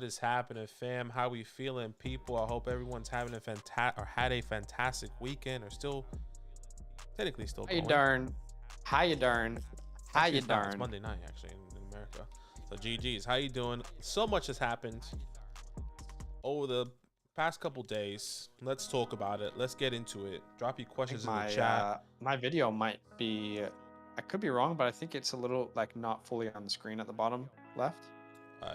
What is happening, fam? How we feeling, people? I hope everyone's having a had a fantastic weekend, or still technically still How you going. darn? How you darn? How Actually, you it's not. It's darn? Monday night actually in America. So GG's. How you doing? So much has happened over the past couple days. Let's talk about it. Let's get into it. Drop your I think questions in the my chat. my video might be. I could be wrong, but I think it's a little like not fully on the screen at the bottom left. Yeah.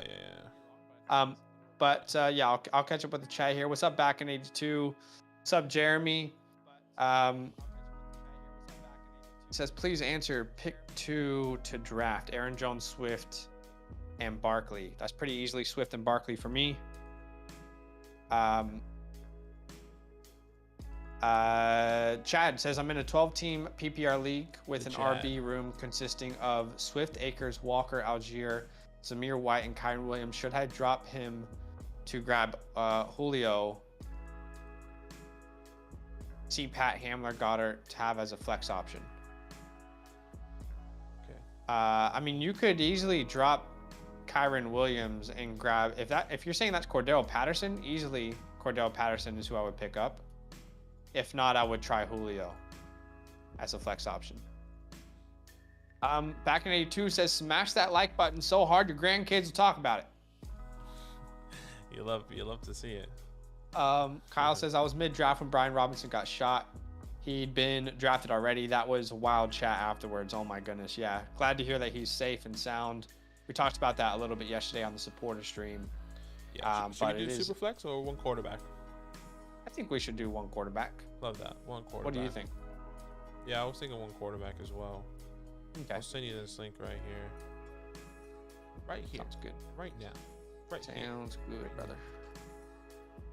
Yeah, I'll catch up with the chat here. What's up, back in 82? What's up, Jeremy? It says please answer pick 2 to draft: Aaron Jones, Swift, and Barkley. That's pretty easily Swift and Barkley for me. Chad says I'm in a 12-team PPR league with an RB room consisting of Swift, Akers, Walker, Algier, Zamir White, and Kyron Williams. Should I drop him to grab Julio? See Pat, Hamler, Goddard to have as a flex option. Okay. I mean, you could easily drop Kyron Williams and grab if you're saying that's Cordell Patterson. Easily, Cordell Patterson is who I would pick up. If not, I would try Julio as a flex option. Back in 82 says smash that like button so hard your grandkids will talk about it. You love to see it. Kyle says I was mid-draft when Brian Robinson got shot. He'd been drafted already. That was a wild chat afterwards. Oh my goodness. Yeah. Glad to hear that he's safe and sound. We talked about that a little bit yesterday on the supporter stream. Yeah. Should we do super flex or one quarterback? I think we should do one quarterback. Love that. One quarterback. What do you think? Yeah, I was thinking one quarterback as well. Okay. I'll send you this link right here. Right here. Sounds good. Right now. Right Sounds good, right brother.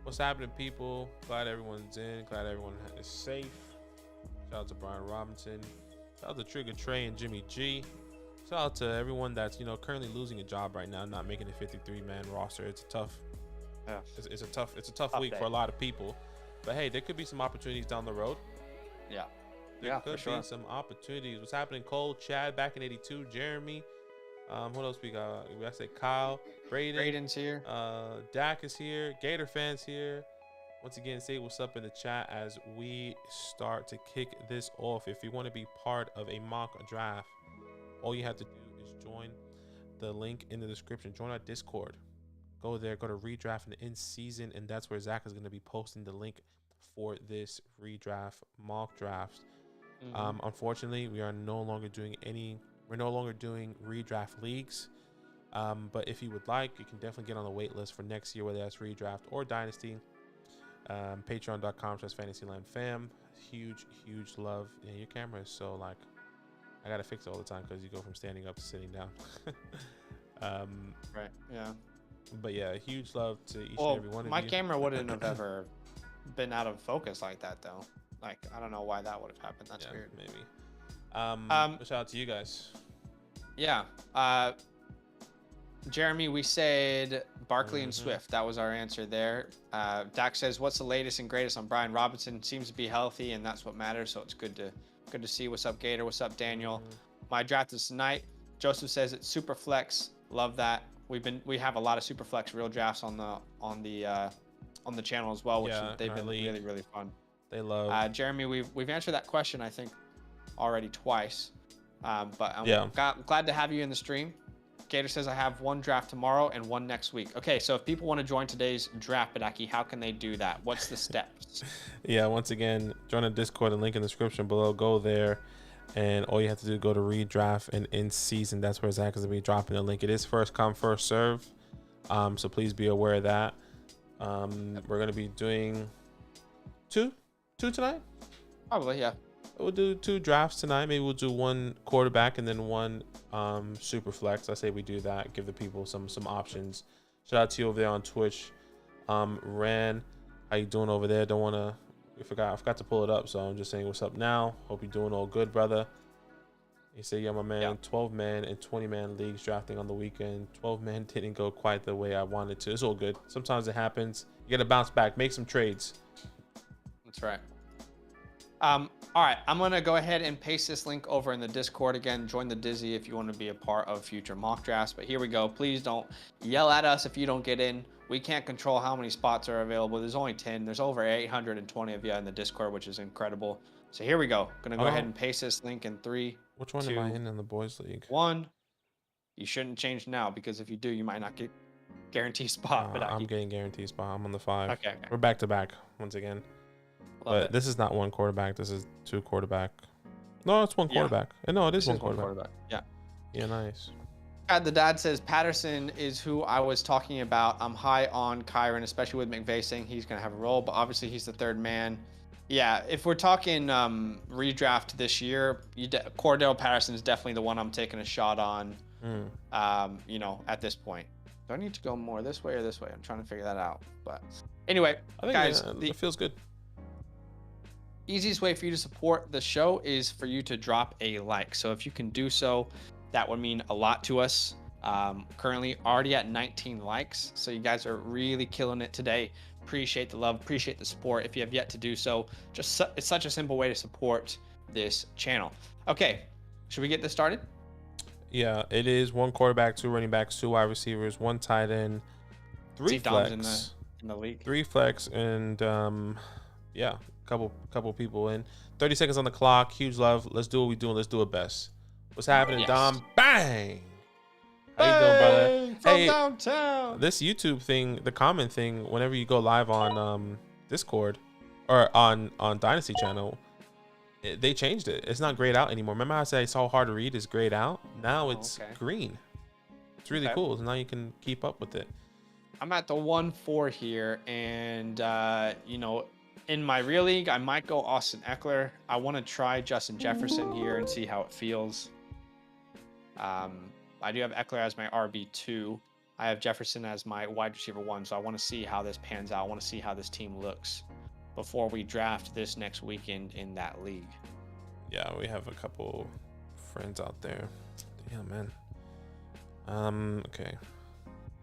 What's happening, people? Glad everyone's in. Glad everyone is safe. Shout out to Brian Robinson. Shout out to Trigger Trey and Jimmy G. Shout out to everyone that's currently losing a job right now, not making a 53-man roster. It's a tough. Yeah. It's a tough week day for a lot of people. But hey, there could be some opportunities down the road. Yeah. There could be some opportunities. What's happening? Cole, Chad, back in 82, Jeremy. What else we got? We got to say Kyle, Braden's here. Dak is here. Gator fans here. Once again, say what's up in the chat as we start to kick this off. If you want to be part of a mock draft, all you have to do is join the link in the description. Join our Discord. Go there, go to redraft and in season, and that's where Zach is going to be posting the link for this redraft mock draft. Unfortunately, we're no longer doing redraft leagues. But if you would like, you can definitely get on the wait list for next year, whether that's redraft or dynasty. Patreon.com/fantasylandfam. Huge love. Yeah, your camera is so I gotta fix it all the time because you go from standing up to sitting down. Right. Yeah. But yeah, huge love to each and every one of you. My camera wouldn't have ever been out of focus like that, though. I don't know why that would have happened. That's weird. Maybe. Shout out to you guys. Yeah. Jeremy, we said Barkley and Swift. That was our answer there. Dak says, "What's the latest and greatest on Brian Robinson? Seems to be healthy, and that's what matters. So it's good to see. What's up, Gator? What's up, Daniel? My draft is tonight." Joseph says it's super flex. Love that. We have a lot of super flex real drafts on the channel as well, which they've been really fun. They love. Jeremy, we've answered that question I think already twice, but I'm glad to have you in the stream. Gator says I have one draft tomorrow and one next week. Okay, so if people want to join today's draft, Badaki, how can they do that? What's the steps? Yeah, once again, join the Discord and link in the description below. Go there, and all you have to do is go to redraft and in season. That's where Zach is going to be dropping the link. It is first come, first serve, so please be aware of that. We're going to be doing two tonight? Probably, yeah. We'll do 2 drafts tonight. Maybe we'll do one quarterback and then one super flex. I say we do that. Give the people some options. Shout out to you over there on Twitch. Ran, how you doing over there? I forgot to pull it up, so I'm just saying what's up now. Hope you're doing all good, brother. He said, yeah, my man, 12-man and 20-man leagues drafting on the weekend. 12-man didn't go quite the way I wanted to. It's all good. Sometimes it happens. You got to bounce back. Make some trades. That's right. All right, I'm gonna go ahead and paste this link over in the Discord again. Join the Dizzy if you want to be a part of future mock drafts. But here we go. Please don't yell at us if you don't get in. We can't control how many spots are available. There's only 10. There's over 820 of you in the Discord, which is incredible. So here we go. Gonna go ahead and paste this link in 3. Which one am I in the boys league? 1. You shouldn't change now because if you do, you might not get guaranteed spot. But I'm getting guaranteed spot. I'm on the 5. Okay. We're back to back once again. But this is not one quarterback. This is 2 quarterback. No, it's one quarterback. No, it is one quarterback. Yeah. Yeah, nice. The dad says Patterson is who I was talking about. I'm high on Kyron, especially with McVay saying he's going to have a role, but obviously he's the 3rd man. Yeah, if we're talking redraft this year, Cordell Patterson is definitely the one I'm taking a shot on. You know, at this point. Do I need to go more this way or this way? I'm trying to figure that out. But anyway, I think guys, it feels good. Easiest way for you to support the show is for you to drop a like. So if you can do so, that would mean a lot to us. Currently already at 19 likes. So you guys are really killing it today. Appreciate the love, appreciate the support. If you have yet to do so, it's such a simple way to support this channel. Okay, should we get this started? Yeah, it is 1 quarterback, 2 running backs, 2 wide receivers, 1 tight end, 3 flex in the league. 3 flex, and yeah, couple people in. 30 seconds on the clock. Huge love. Let's do what we do and let's do it best. What's happening, yes. Dom? Bang! How you doing, brother? From downtown. This YouTube thing, the comment thing, whenever you go live on Discord or on Dynasty channel, they changed it. It's not grayed out anymore. Remember I said it's all hard to read? It's grayed out. Now it's green. It's really cool. So now you can keep up with it. I'm at the 1-4 here, and you know, in my real league, I might go Austin Eckler. I want to try Justin Jefferson here and see how it feels. I do have Eckler as my RB2. I have Jefferson as my wide receiver 1, so I want to see how this pans out. I want to see how this team looks before we draft this next weekend in that league. Yeah, we have a couple friends out there. Yeah, man. Okay.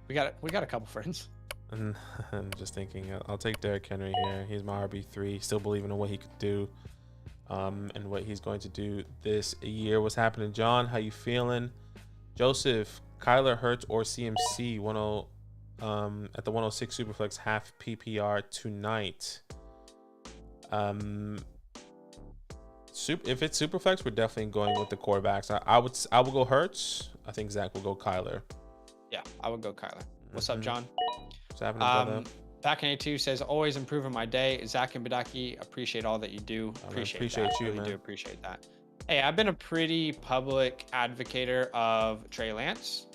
We got a couple friends. And I'm just thinking, I'll take Derrick Henry here. He's my RB3. Still believing in what he could do, and what he's going to do this year. What's happening, John? How you feeling? Joseph, Kyler Hurts or CMC at the 106 Superflex half PPR tonight. If it's Superflex, we're definitely going with the quarterbacks. I would go Hurts. I think Zach will go Kyler. Yeah, I would go Kyler. What's up, John? What's happening, brother? Back in A2 says, always improving my day. Zach and Badaki, appreciate all that you do. Appreciate that. You, really man. Do appreciate that. Hey, I've been a pretty public advocator of Trey Lance,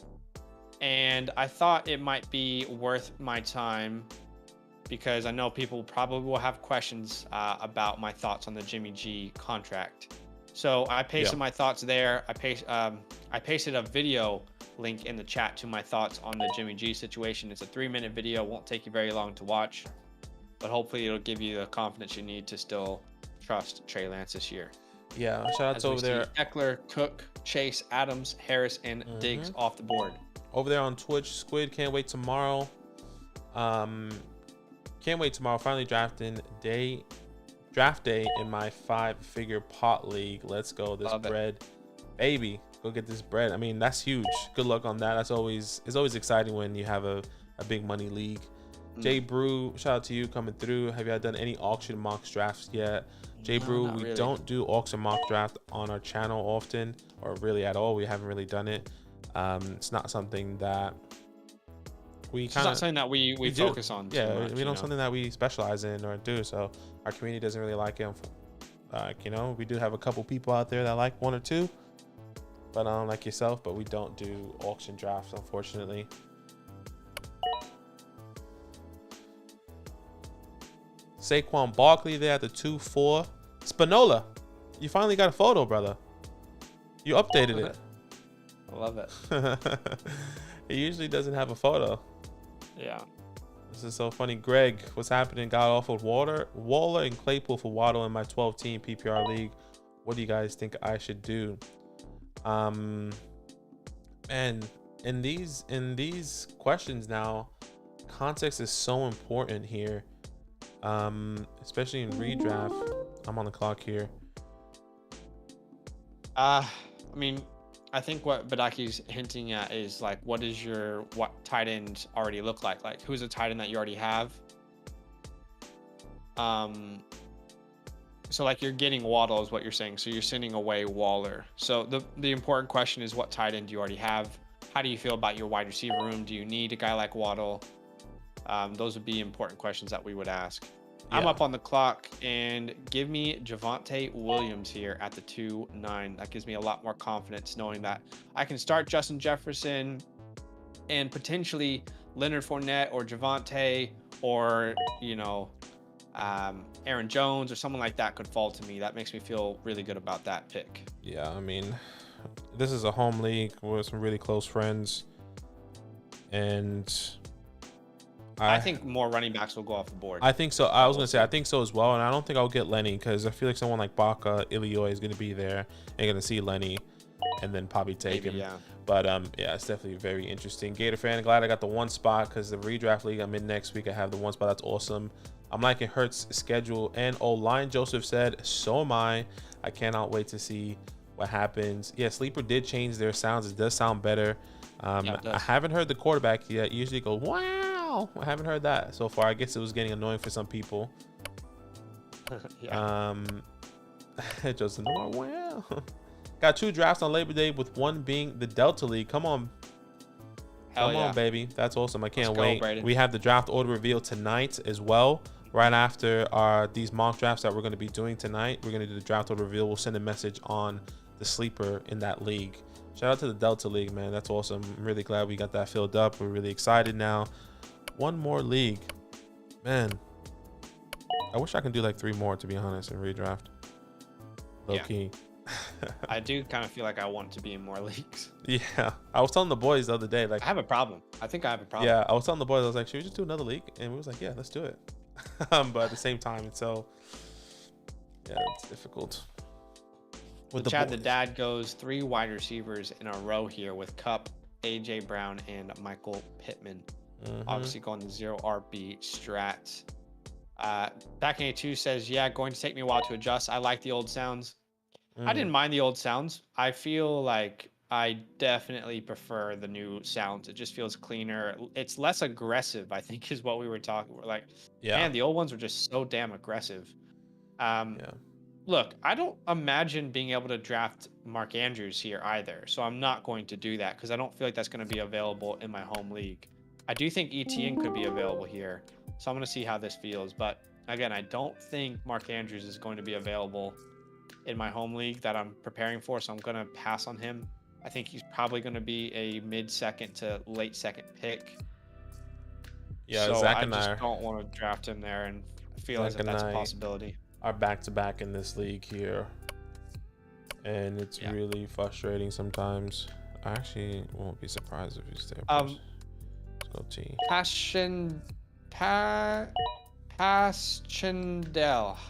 and I thought it might be worth my time because I know people probably will have questions about my thoughts on the Jimmy G contract. So I pasted my thoughts there. I pasted a video link in the chat to my thoughts on the Jimmy G situation. It's a 3-minute video. Won't take you very long to watch, but hopefully it'll give you the confidence you need to still trust Trey Lance this year. Yeah, shout outs over there. Eckler, Cook, Chase, Adams, Harris, and Diggs off the board. Over there on Twitch, Squid, can't wait tomorrow. Can't wait tomorrow. Finally draft day in my 5-figure pot league. Let's go. This bread, baby. Go get this bread. I mean, that's huge. Good luck on that. It's always exciting when you have a big money league. Jay Brew, shout out to you coming through. Have you done any auction mock drafts yet? Jay Brew, we don't do auction mock draft on our channel often, or really at all. We haven't really done it. It's not something that we kind of. It's not something that we focus on. Yeah, we don't something that we specialize in or do. So our community doesn't really like it. You know, we do have a couple people out there that like 1 or 2, but like yourself. But we don't do auction drafts, unfortunately. Saquon Barkley there at the 2-4. Spinola, you finally got a photo, brother. You updated it. I love it. It usually doesn't have a photo. Yeah. This is so funny. Greg, what's happening? Got offered Waller and Claypool for Waddle in my 12-team PPR league. What do you guys think I should do? And in these questions now, context is so important here. Especially in redraft. I'm on the clock here. I mean, I think what Badaki's hinting at is like, what does your tight end already look like? Like, who's a tight end that you already have? So like you're getting Waddle is what you're saying. So you're sending away Waller. So the important question is, what tight end do you already have? How do you feel about your wide receiver room? Do you need a guy like Waddle? Those would be important questions that we would ask. Yeah. I'm up on the clock, and give me Javonte Williams here at the 2-9. That gives me a lot more confidence knowing that I can start Justin Jefferson and potentially Leonard Fournette or Javonte or, you know, Aaron Jones or someone like that could fall to me. That makes me feel really good about that pick. Yeah, I mean, this is a home league with some really close friends, and I think more running backs will go off the board. I think so. I was gonna say I think so as well, and I don't think I'll get Lenny because I feel like someone like Baca Ilioy is gonna be there and gonna see Lenny, and then probably take him. Yeah. But yeah, it's definitely very interesting. Gator fan, glad I got the one spot because the redraft league I'm in next week. I have the one spot. That's awesome. I'm liking Hurts' schedule, and Lion Joseph said, so am I. I cannot wait to see what happens. Yeah, Sleeper did change their sounds. It does sound better. Yeah, I haven't heard the quarterback yet. Usually go, wow. I haven't heard that so far. I guess it was getting annoying for some people. Yeah. Just wow. Got 2 drafts on Labor Day, with one being the Delta League. Come on. Come on, baby. That's awesome. I can't wait. Brayden. We have the draft order reveal tonight as well. Right after these mock drafts that we're going to be doing tonight, we're going to do the draft order reveal. We'll send a message on the sleeper in that league. Shout out to the Delta League, man. That's awesome. I'm really glad we got that filled up. We're really excited now. One more league. Man, I wish I could do like 3 more, to be honest, in redraft. Low key. I do kind of feel like I want to be in more leagues. Yeah. I was telling the boys the other day, like, I have a problem. I think I have a problem. Yeah, I was telling the boys, I was like, should we just do another league? And we was like, yeah, let's do it. But at the same time, it's so, yeah, it's difficult. With Chad the Dad goes 3 wide receivers in a row here with Kupp, AJ Brown, and Michael Pittman. Obviously going the 0 RB strat. Back in A2 says, yeah, going to take me a while to adjust. I like the old sounds. I didn't mind the old sounds. I feel like I definitely prefer the new sounds. It just feels cleaner. It's less aggressive, I think, is what we were talking. We're like, man, the old ones were just so damn aggressive. Look, I don't imagine being able to draft Mark Andrews here either. So I'm not going to do that because I don't feel like that's going to be available in my home league. I do think ETN could be available here. So I'm going to see how this feels. But again, I don't think Mark Andrews is going to be available in my home league that I'm preparing for. So I'm going to pass on him. I think he's probably going to be a mid-second to late-second pick. Yeah, so Zach I and just I don't want to draft him there and feel as if that's a possibility. Are back-to-back in this league here. And it's really frustrating sometimes. I actually won't be surprised if he's there. Let's go T. Paschendel.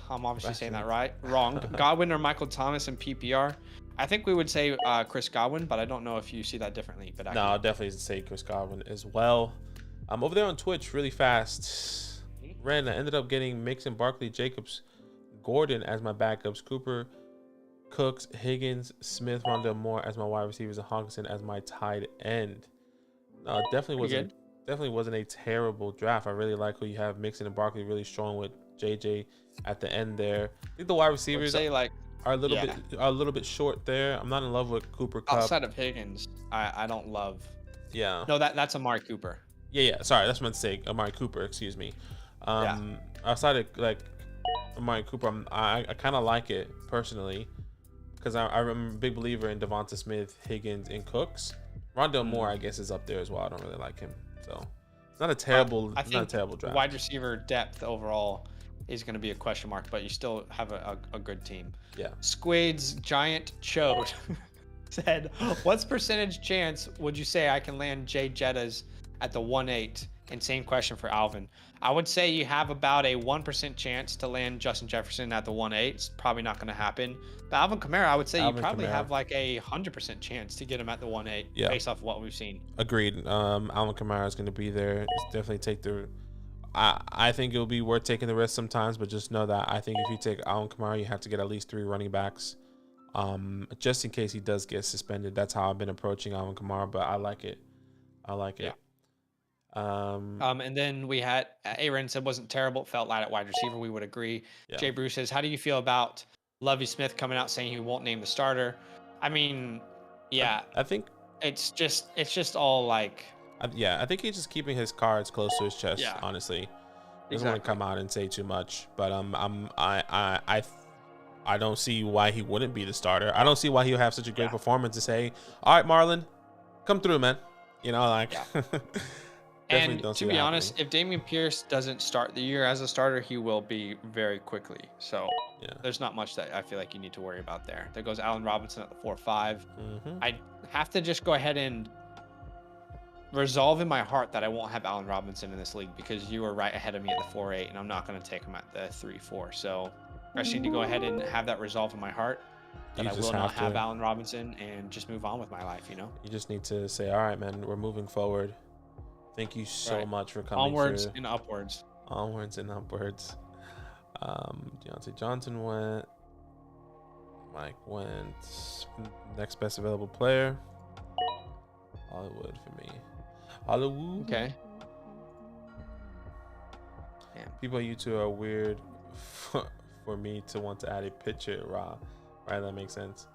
I'm obviously saying that right. Wrong. Godwin or Michael Thomas in PPR. I think we would say Chris Godwin, but I don't know if you see that differently. But no, I'll definitely say Chris Godwin as well. I'm over there on Twitch really fast. Ren, I ended up getting Mixon, Barkley, Jacobs, Gordon as my backups, Cooper, Cooks, Higgins, Smith, Rondell Moore as my wide receivers, and Hawkinson as my tight end. No, it definitely wasn't a terrible draft. I really like who you have Mixon and Barkley really strong with JJ at the end there. I think the wide receivers are a little bit short there. I'm not in love with Cooper Kupp. Outside of Higgins, I don't love. Yeah. No, that's Amari Cooper. Yeah. Sorry, that's what I meant to say. Amari Cooper, excuse me. Outside of like Amari Cooper, I kind of like it personally because I'm a big believer in Devonta Smith, Higgins, and Cooks. Rondell Moore, I guess, is up there as well. I don't really like him, so it's not a terrible. I think not a terrible draft. Wide receiver depth overall is going to be a question mark, but you still have a good team. Yeah. Squid's Giant Chode said, "What's percentage chance would you say I can land Jay Jettas at the 1-8?" And same question for Alvin. I would say you have about a 1% chance to land Justin Jefferson at the 1-8. It's probably not going to happen. But Alvin Kamara, I would say you probably have like a 100% chance to get him at the 1-8 based off of what we've seen. Agreed. Alvin Kamara is going to be there. It's definitely take the. I think it'll be worth taking the risk sometimes, but just know that I think if you take Alvin Kamara, you have to get at least 3 running backs just in case he does get suspended. That's how I've been approaching Alvin Kamara, but I like it. Yeah. It. And then we had Aaron said wasn't terrible. Felt light at wide receiver. We would agree. Yeah. Jay Bruce says, how do you feel about Lovie Smith coming out saying he won't name the starter? I mean, yeah, I think it's just all like, I think he's just keeping his cards close to his chest. Yeah. Honestly, doesn't want to come out and say too much. But I don't see why he wouldn't be the starter. I don't see why he'll have such a great performance to say, all right, Marlon, come through, man. You know, like. And to be honest, if Dameon Pierce doesn't start the year as a starter, he will be very quickly. So there's not much that I feel like you need to worry about there. There goes Allen Robinson at the 4-5. I have to just go ahead and resolve in my heart that I won't have Allen Robinson in this league because you were right ahead of me at the 4-8, and I'm not going to take him at the 3-4. So I just need to go ahead and have that resolve in my heart that I will not have Allen Robinson and just move on with my life, you know? You just need to say, all right, man, we're moving forward. Thank you so much for coming. Onwards and upwards. Onwards and upwards. Deontay Johnson went. Mike went. Next best available player. Hollywood for me. Hollywood. Okay. Yeah. People at YouTube are weird for me to want to add a picture. Right, that makes sense.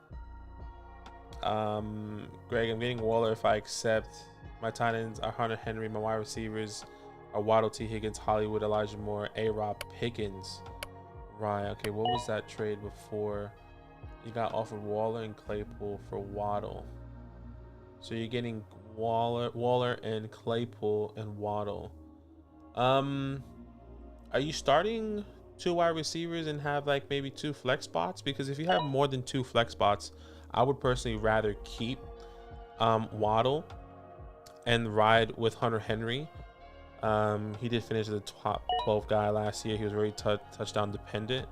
Greg, I'm getting Waller if I accept. My tight ends are Hunter Henry. My wide receivers are Waddle, T. Higgins, Hollywood, Elijah Moore, A-Rob, Pickens. Right. Okay. What was that trade before? You got offered Waller and Claypool for Waddle. So you're getting Waller and Claypool and Waddle. Are you starting 2 wide receivers and have like maybe 2 flex spots? Because if you have more than 2 flex spots, I would personally rather keep Waddle and ride with Hunter Henry. He did finish as the top 12 guy last year. He was very touchdown dependent.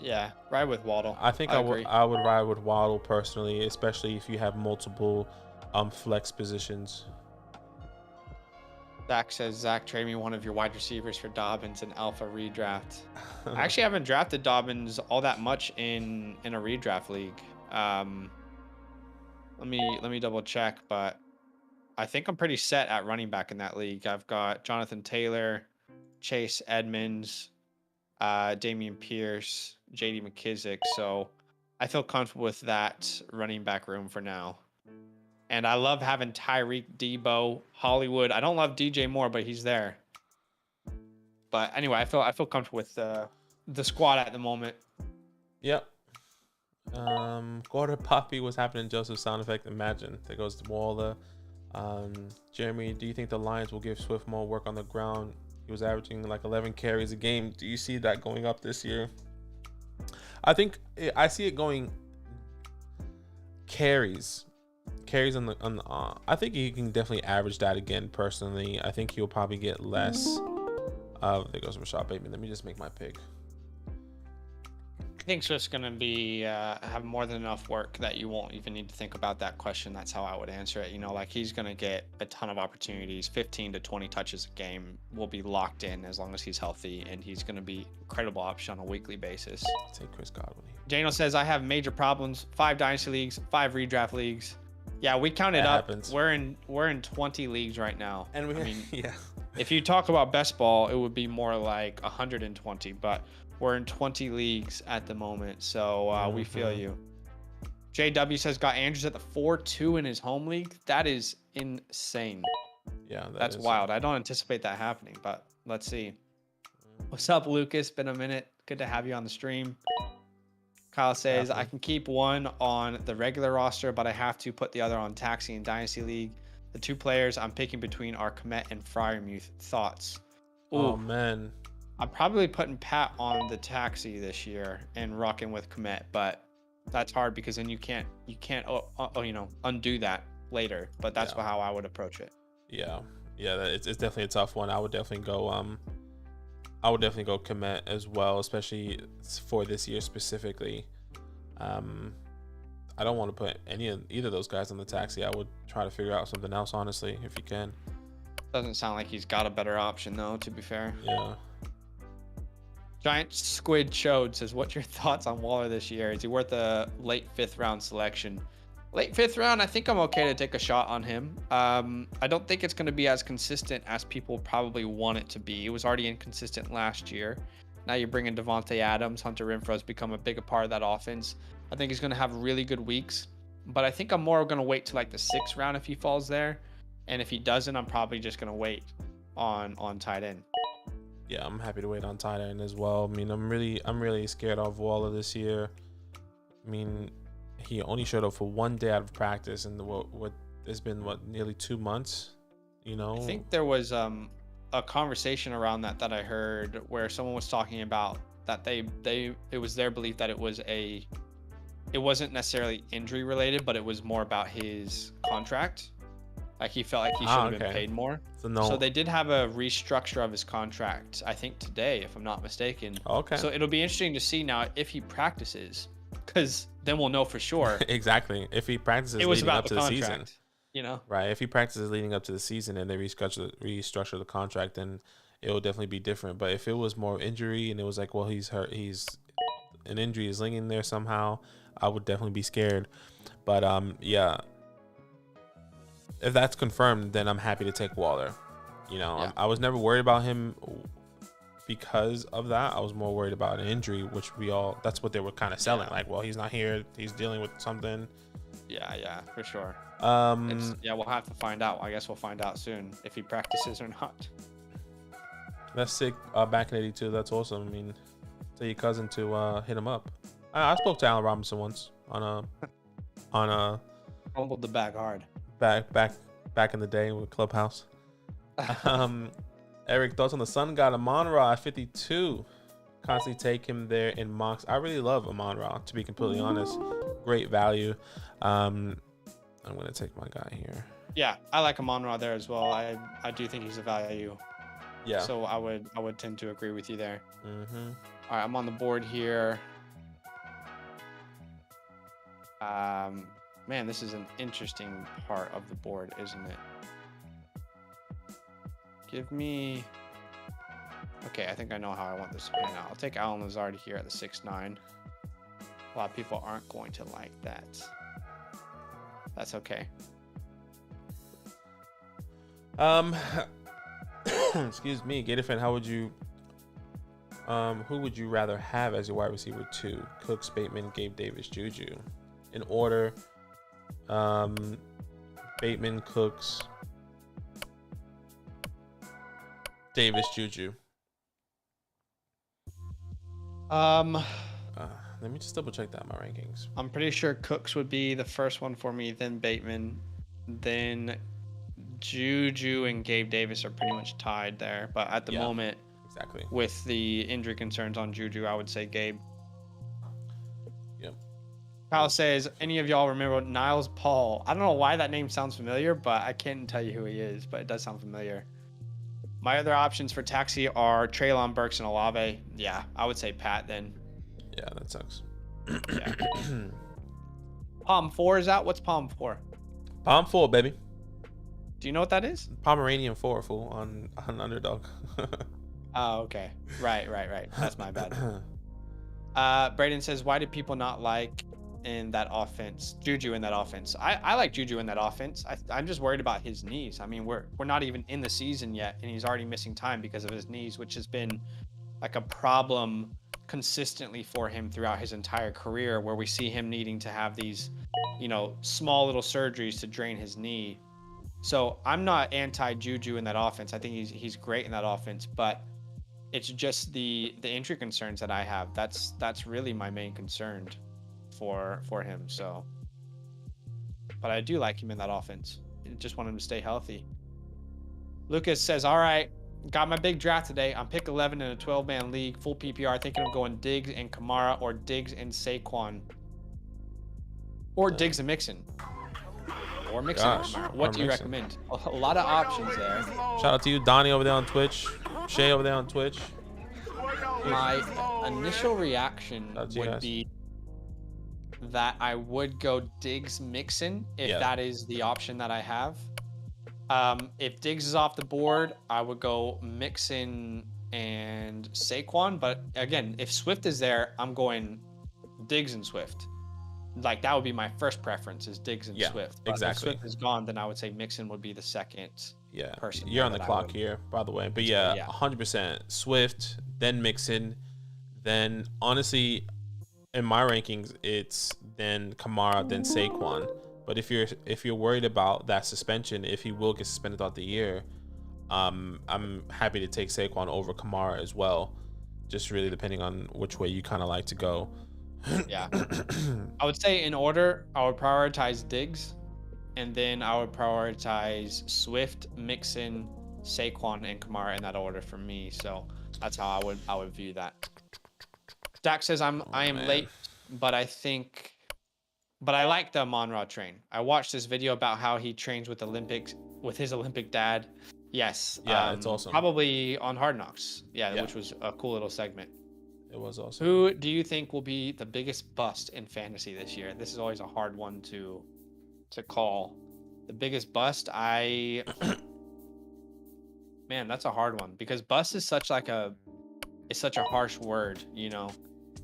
Yeah, ride with Waddle. I think I would ride with Waddle personally, especially if you have multiple flex positions. Zach says, Zach, trade me one of your wide receivers for Dobbins in alpha redraft. I actually haven't drafted Dobbins all that much in a redraft league. Let me double check, but I think I'm pretty set at running back in that league. I've got Jonathan Taylor, Chase Edmonds, Dameon Pierce, JD McKissick. So I feel comfortable with that running back room for now. And I love having Tyreek, Debo, Hollywood. I don't love DJ Moore, but he's there. But anyway, I feel comfortable with the squad at the moment. Yep. Quarter Poppy was happening. Joseph sound effect. Imagine. There goes the Waller. Jeremy, do you think the Lions will give Swift more work on the ground? He was averaging like 11 carries a game. Do you see that going up this year? I see it going carries on the I think he can definitely average that again personally. I think he'll probably get less. There goes Rashad Bateman. Let me just make my pick. I think Swift's going to be have more than enough work that you won't even need to think about that question. That's how I would answer it. You know, like he's going to get a ton of opportunities. 15 to 20 touches a game will be locked in as long as he's healthy, and he's going to be an incredible option on a weekly basis. I'll take Chris Godwin. Daniel says, I have major problems. 5 dynasty leagues, 5 redraft leagues. Yeah, we counted up. Happens. We're in 20 leagues right now. And I mean, yeah. If you talk about best ball, it would be more like 120, but we're in 20 leagues at the moment, so we feel you. JW says got Andrews at the 4-2 in his home league. That is insane. Yeah, that's wild. I don't anticipate that happening, but let's see. What's up, Lucas? Been a minute. Good to have you on the stream. Kyle says I can keep one on the regular roster, but I have to put the other on Taxi and Dynasty League. The 2 players I'm picking between are Komet and Freiermuth. Thoughts? Ooh. Oh man. I'm probably putting Pat on the Taxi this year and rocking with Komet, but that's hard because then you can't undo that later. But that's how I would approach it. Yeah, it's definitely a tough one. I would definitely go Komet as well, especially for this year specifically. I don't want to put either of those guys on the Taxi. I would try to figure out something else, honestly, if you can. Doesn't sound like he's got a better option though, to be fair. Yeah. Giant Squid Chode says, "What's your thoughts on Waller this year? Is he worth a late 5th round selection?" Late 5th round, I think I'm okay to take a shot on him. I don't think it's going to be as consistent as people probably want it to be. It was already inconsistent last year. Now you bring in Devontae Adams, Hunter Renfro's become a bigger part of that offense. I think he's going to have really good weeks, but I think I'm more going to wait to like the 6th round if he falls there, and if he doesn't, I'm probably just going to wait on tight end. Yeah, I'm happy to wait on tight end as well. I mean, I'm really scared of Waller this year. I mean, he only showed up for 1 day out of practice, and what it's been nearly 2 months. You know, I think there was a conversation around that I heard where someone was talking about that it was their belief that it wasn't necessarily injury related, but it was more about his contract. Like he felt like he should have been paid more. So they did have a restructure of his contract, I think today, if I'm not mistaken. Okay. So it'll be interesting to see now if he practices, because then we'll know for sure. Exactly. If he practices leading up to the season, you know, right? If he practices leading up to the season and they restructure the contract, then it will definitely be different. But if it was more injury and it was like, well, he's hurt, an injury is lingering there somehow, I would definitely be scared. But yeah. If that's confirmed, then I'm happy to take Waller. You know, yeah. I was never worried about him because of that. I was more worried about an injury, which that's what they were kind of selling. Yeah. Like, well, he's not here. He's dealing with something. Yeah, for sure. We'll have to find out. I guess we'll find out soon if he practices or not. That's sick. Back in 82. That's awesome. I mean, tell your cousin to hit him up. I spoke to Allen Robinson once on a fumbled the bag hard. Back in the day with Clubhouse. Eric, thoughts on the Sun God Amon-Ra at 52? Constantly take him there in mocks. I really love Amon-Ra, to be completely honest. Great value. I'm gonna take my guy here. Yeah, I like Amon-Ra there as well. I do think he's a value. Yeah. So I would tend to agree with you there. Mm-hmm. All right, I'm on the board here. Man, this is an interesting part of the board, isn't it? Give me... Okay, I think I know how I want this to pan out. I'll take Allen Lazard here at the 6'9". A lot of people aren't going to like that. That's okay. Excuse me, Gator fan, who would you rather have as your wide receiver 2? Cooks, Bateman, Gabe Davis, Juju. In order... Bateman, Cooks, Davis, Juju. Let me just double check that in my rankings. I'm pretty sure Cooks would be the first one for me, then Bateman, then Juju and Gabe Davis are pretty much tied there. But at the moment, exactly, with the injury concerns on Juju, I would say Gabe. Kyle says, any of y'all remember Niles Paul? I don't know why that name sounds familiar, but I can't tell you who he is, but it does sound familiar. My other options for taxi are Treylon Burks and Olave. Yeah, I would say Pat then. Yeah, that sucks. Yeah. Palm 4 is out? What's Palm 4? Palm 4, baby. Do you know what that is? Pomeranian 4, fool, on Underdog. Oh, okay. Right. That's my bad. Braden says, why do people not like Juju in that offense? I like Juju in that offense. I'm just worried about his knees. I mean, we're not even in the season yet, and he's already missing time because of his knees, which has been like a problem consistently for him throughout his entire career, where we see him needing to have these, small little surgeries to drain his knee. So I'm not anti-Juju in that offense. I think he's great in that offense, but it's just the injury concerns that I have. That's really my main concern for him. So, but I do like him in that offense. I just want him to stay healthy. Lucas says, all right, got my big draft today. I'm pick 11 in a 12-man league, full PPR, thinking of going Diggs and Kamara or Diggs and Saquon or Diggs and Mixon. Or Mixon. What do you recommend? A lot of options there. Shout out to you, Donnie over there on Twitch, Shay over there on Twitch. My initial reaction would be that I would go Diggs Mixon if that is the option that I have. If Diggs is off the board, I would go Mixon and Saquon. But again, if Swift is there, I'm going Diggs and Swift. Like that would be my first preference is Diggs and Swift. But exactly. if Swift is gone, then I would say Mixon would be the second person. You're on the clock here, by the way. But yeah, 100% Swift, then Mixon, then honestly, in my rankings, it's then Kamara, then Saquon. But if you're worried about that suspension, if he will get suspended throughout the year, I'm happy to take Saquon over Kamara as well. Just really depending on which way you kind of like to go. Yeah. I would say in order, I would prioritize Diggs, and then I would prioritize Swift, Mixon, Saquon, and Kamara in that order for me. So that's how I would view that. Dak says I am late, but I like the Amon-Ra train. I watched this video about how he trains with his Olympic dad. Yes. Yeah, it's awesome. Probably on Hard Knocks. Yeah, which was a cool little segment. It was awesome. Who do you think will be the biggest bust in fantasy this year? This is always a hard one to call. The biggest bust, man, that's a hard one because bust is such a harsh word, you know.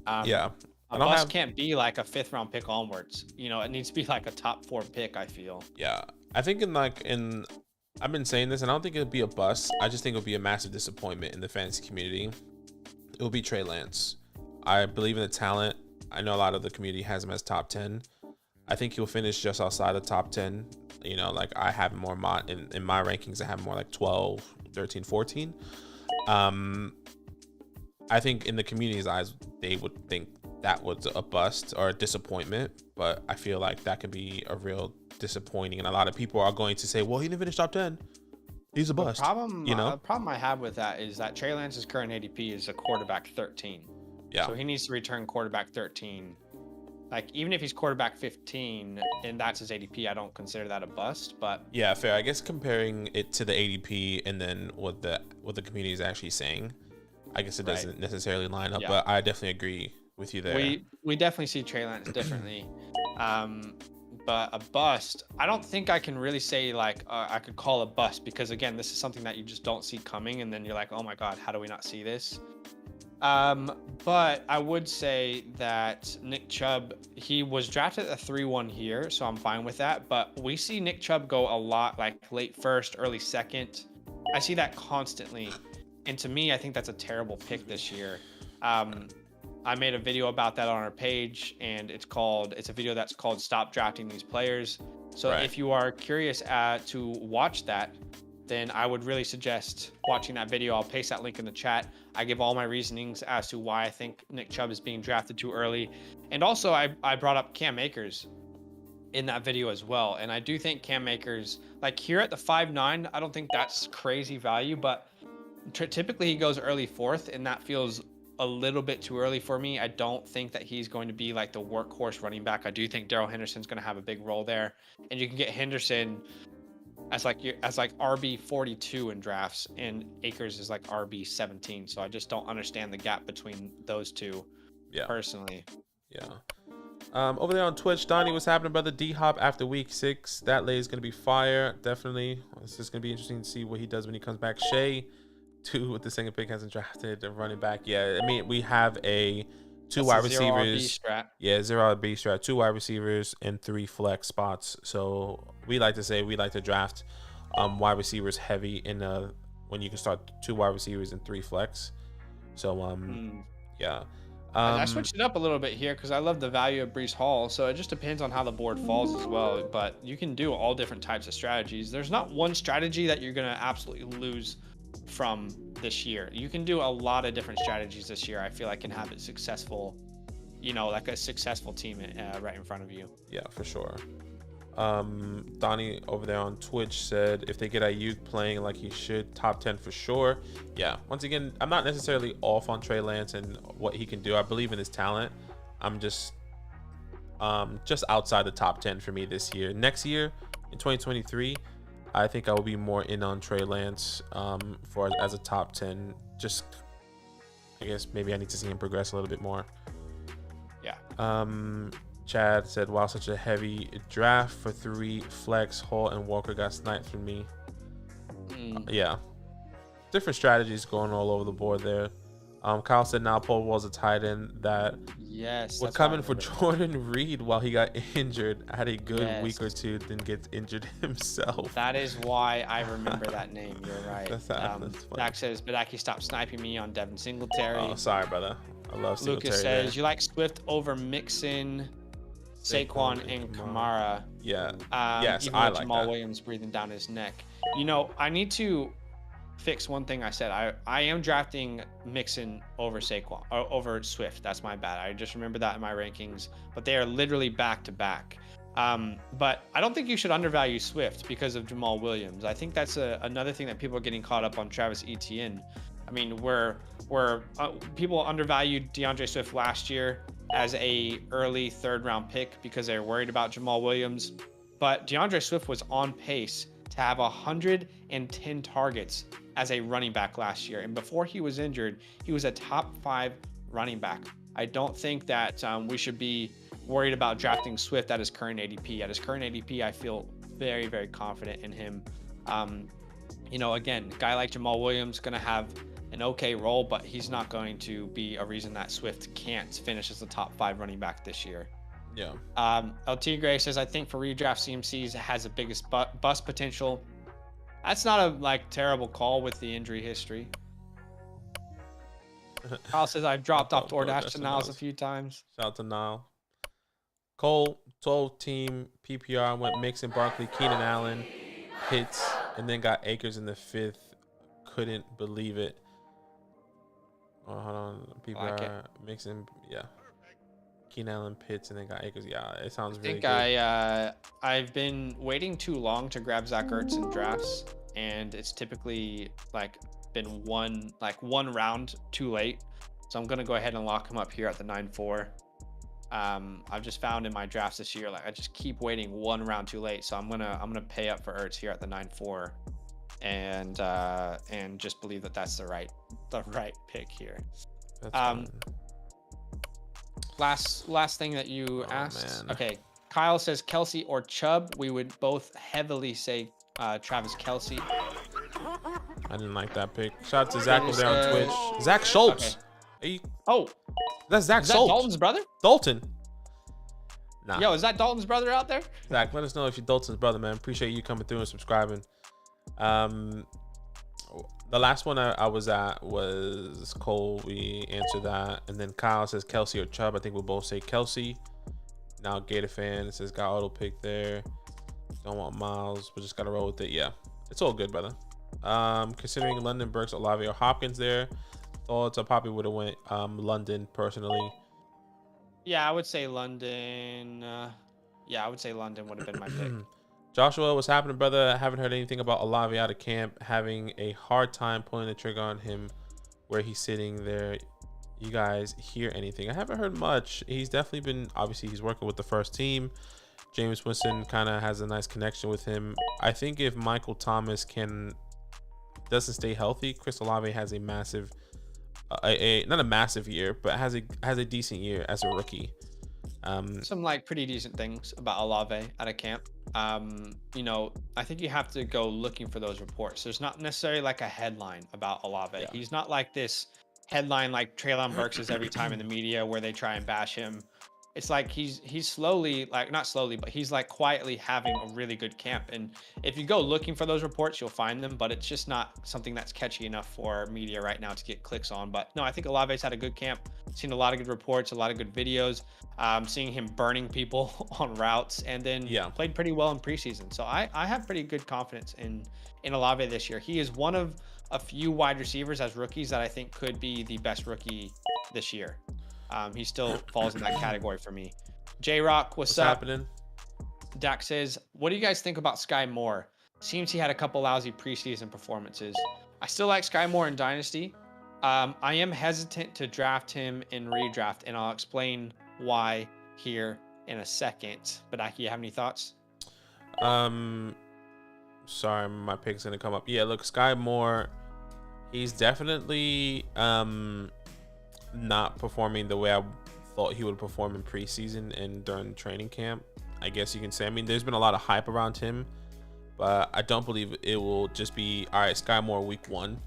Yeah. A bust can't be like a 5th round pick onwards. You know, it needs to be like a top 4 pick, I feel. Yeah. I think I've been saying this, and I don't think it'll be a bust. I just think it'll be a massive disappointment in the fantasy community. It will be Trey Lance. I believe in the talent. I know a lot of the community has him as top 10. I think he'll finish just outside the top 10. You know, like I have him more in my rankings. I have him more like 12, 13, 14. I think in the community's eyes, they would think that was a bust or a disappointment, but I feel like that could be a real disappointing. And a lot of people are going to say, well, he didn't finish top 10. He's a bust. The problem I have with that is that Trey Lance's current ADP is a quarterback 13. Yeah. So he needs to return quarterback 13. Like even if he's quarterback 15 and that's his ADP, I don't consider that a bust. But yeah, fair. I guess comparing it to the ADP and then what the community is actually saying, I guess it doesn't necessarily line up. Yeah. But I definitely agree with you there. We definitely see Trey Lance differently. But a bust, I don't think I can really say like I could call a bust because again, this is something that you just don't see coming, and then you're like, oh my god, how do we not see this? But I would say that Nick Chubb, he was drafted at 3-1 here, so I'm fine with that. But we see Nick Chubb go a lot like late first, early second. I see that constantly, and to me, I think that's a terrible pick this year. I made a video about that on our page, and it's a video that's called Stop Drafting These Players. So if you are curious to watch that, then I would really suggest watching that video. I'll paste that link in the chat. I give all my reasonings as to why I think Nick Chubb is being drafted too early. And also I brought up Cam Akers in that video as well. And I do think Cam Akers, like here at the 5'9", I don't think that's crazy value, but typically he goes early 4th, and that feels a little bit too early for me. I don't think that he's going to be like the workhorse running back. I do think Darrell Henderson's going to have a big role there, and you can get Henderson as like RB 42 in drafts, and Akers is like RB 17. So I just don't understand the gap between those two. Yeah, personally. Yeah. Over there on Twitch, Donnie, what's happening, brother? D-Hop after week 6. That lay is going to be fire. Definitely. It's just going to be interesting to see what he does when he comes back. Shea, 2 with the second pick, hasn't drafted a running back. Yeah, I mean, we have a 2 wide receivers. 0 RB strat. 2 wide receivers and 3 flex spots. So we like to say we like to draft wide receivers heavy in when you can start 2 wide receivers and 3 flex. So yeah. I switched it up a little bit here because I love the value of Breece Hall. So it just depends on how the board falls as well. But you can do all different types of strategies. There's not one strategy that you're going to absolutely lose from this year. You can do a lot of different strategies this year. I feel like can have it successful, like a successful team right in front of you. Yeah, for sure. Donnie over there on Twitch said if they get Ayuk playing like he should, top 10 for sure. Yeah, once again, I'm not necessarily off on Trey Lance and what he can do. I believe in his talent. I'm just outside the top 10 for me this year. Next year in 2023, I think I will be more in on Trey Lance as a top 10. Just, I guess maybe I need to see him progress a little bit more. Yeah. Chad said, wow, such a heavy draft for 3 flex. Hall and Walker got sniped from me. Yeah. different strategies going all over the board there. Kyle said now Paul was a tight end that Yes, would that's come why I in for remember. Jordan Reed while he got injured. Had a good week or Yes. two, then gets injured himself. That is why I remember that name. You're right. That's funny. Dak says, Badaki stopped sniping me on Devin Singletary. Oh, sorry, brother. I love Singletary. Lucas says, you like Swift over Mixon, Saquon, and Kamara. Yeah. Yes, I like Jamal that. Williams breathing down his neck. You know, I need to fix one thing I said. I am drafting Mixon over Saquon, or over Swift. That's my bad. I just remember that in my rankings, but they are literally back to back. But I don't think you should undervalue Swift because of Jamal Williams. I think that's another thing that people are getting caught up on Travis Etienne. I mean, where people undervalued DeAndre Swift last year as a early 3rd round pick because they were worried about Jamal Williams. But DeAndre Swift was on pace to have 110 targets as a running back last year. And before he was injured, he was a top 5 running back. I don't think that we should be worried about drafting Swift at his current ADP. At his current ADP, I feel very, very confident in him. You know, again, a guy like Jamal Williams going to have an okay role, but he's not going to be a reason that Swift can't finish as the top 5 running back this year. Yeah. El Tigre says, I think for redraft CMCs has the biggest bust potential. That's not a terrible call with the injury history. Kyle says, I've dropped off DoorDash to Niles a few times. Shout out to Nile. Cole, 12 team PPR went Mixon, Barkley, Keenan Allen, Pitts, and then got Akers in the 5th. Couldn't believe it. Oh, hold on. PPR, Mixon, yeah. Keenan Allen, Pitts, and then got Akers. Yeah, it sounds really good. I've been waiting too long to grab Zach Ertz in drafts, and it's typically been one round too late. So I'm gonna go ahead and lock him up here at the 9-4. I've just found in my drafts this year, I just keep waiting one round too late. So I'm gonna pay up for Ertz here at the 9-4, and just believe that that's the right pick here. Last thing that you asked. Man. Okay, Kyle says Kelsey or Chubb. We would both heavily say Travis Kelsey. I didn't like that pick. Shout out to Zach over there on Twitch. Zach Schultz. Okay. That's Zach Schultz. Dalton's brother? Dalton. Nah. Yo, is that Dalton's brother out there? Zach, let us know if you're Dalton's brother, man. Appreciate you coming through and subscribing. The last one I was at was Cole. We answered that. And then Kyle says Kelsey or Chubb. I think we'll both say Kelsey. Now Gator fan says got auto pick there. Don't want Miles. We just got to roll with it. Yeah, it's all good, brother. Considering London, Burks, Olave, or Hopkins there, thoughts I probably would have went London personally. Yeah, I would say London. I would say London would have been my pick. Joshua, what's happening, brother? I haven't heard anything about Olave out of camp. Having a hard time pulling the trigger on him where he's sitting there. You guys hear anything? I haven't heard much. He's definitely been, obviously, he's working with the first team. James Winston kind of has a nice connection with him. I think if Michael Thomas doesn't stay healthy, Chris Olave has a massive, not a massive year, but has a decent year as a rookie. Some pretty decent things about Olave out of camp. I think you have to go looking for those reports. There's not necessarily a headline about Olave. Yeah. He's not like this headline like Treylon Burks is every time in the media where they try and bash him. It's he's slowly, not slowly, but he's quietly having a really good camp. And if you go looking for those reports, you'll find them, but it's just not something that's catchy enough for media right now to get clicks on. But no, I think Olave's had a good camp. Seen a lot of good reports, a lot of good videos. Seeing him burning people on routes, and then played pretty well in preseason. So I have pretty good confidence in Olave this year. He is one of a few wide receivers as rookies that I think could be the best rookie this year. He still falls in that category for me. J-Rock, what's up? Happening? Dak says, what do you guys think about Sky Moore? Seems he had a couple lousy preseason performances. I still like Sky Moore in Dynasty. I am hesitant to draft him in redraft, and I'll explain why here in a second. But Aki, you have any thoughts? Sorry, my pick's gonna come up. Yeah, look, Sky Moore, he's definitely not performing the way I thought he would perform in preseason and during training camp, I guess you can say. I mean, there's been a lot of hype around him, but I don't believe it will just be, all right, Sky Moore week 1.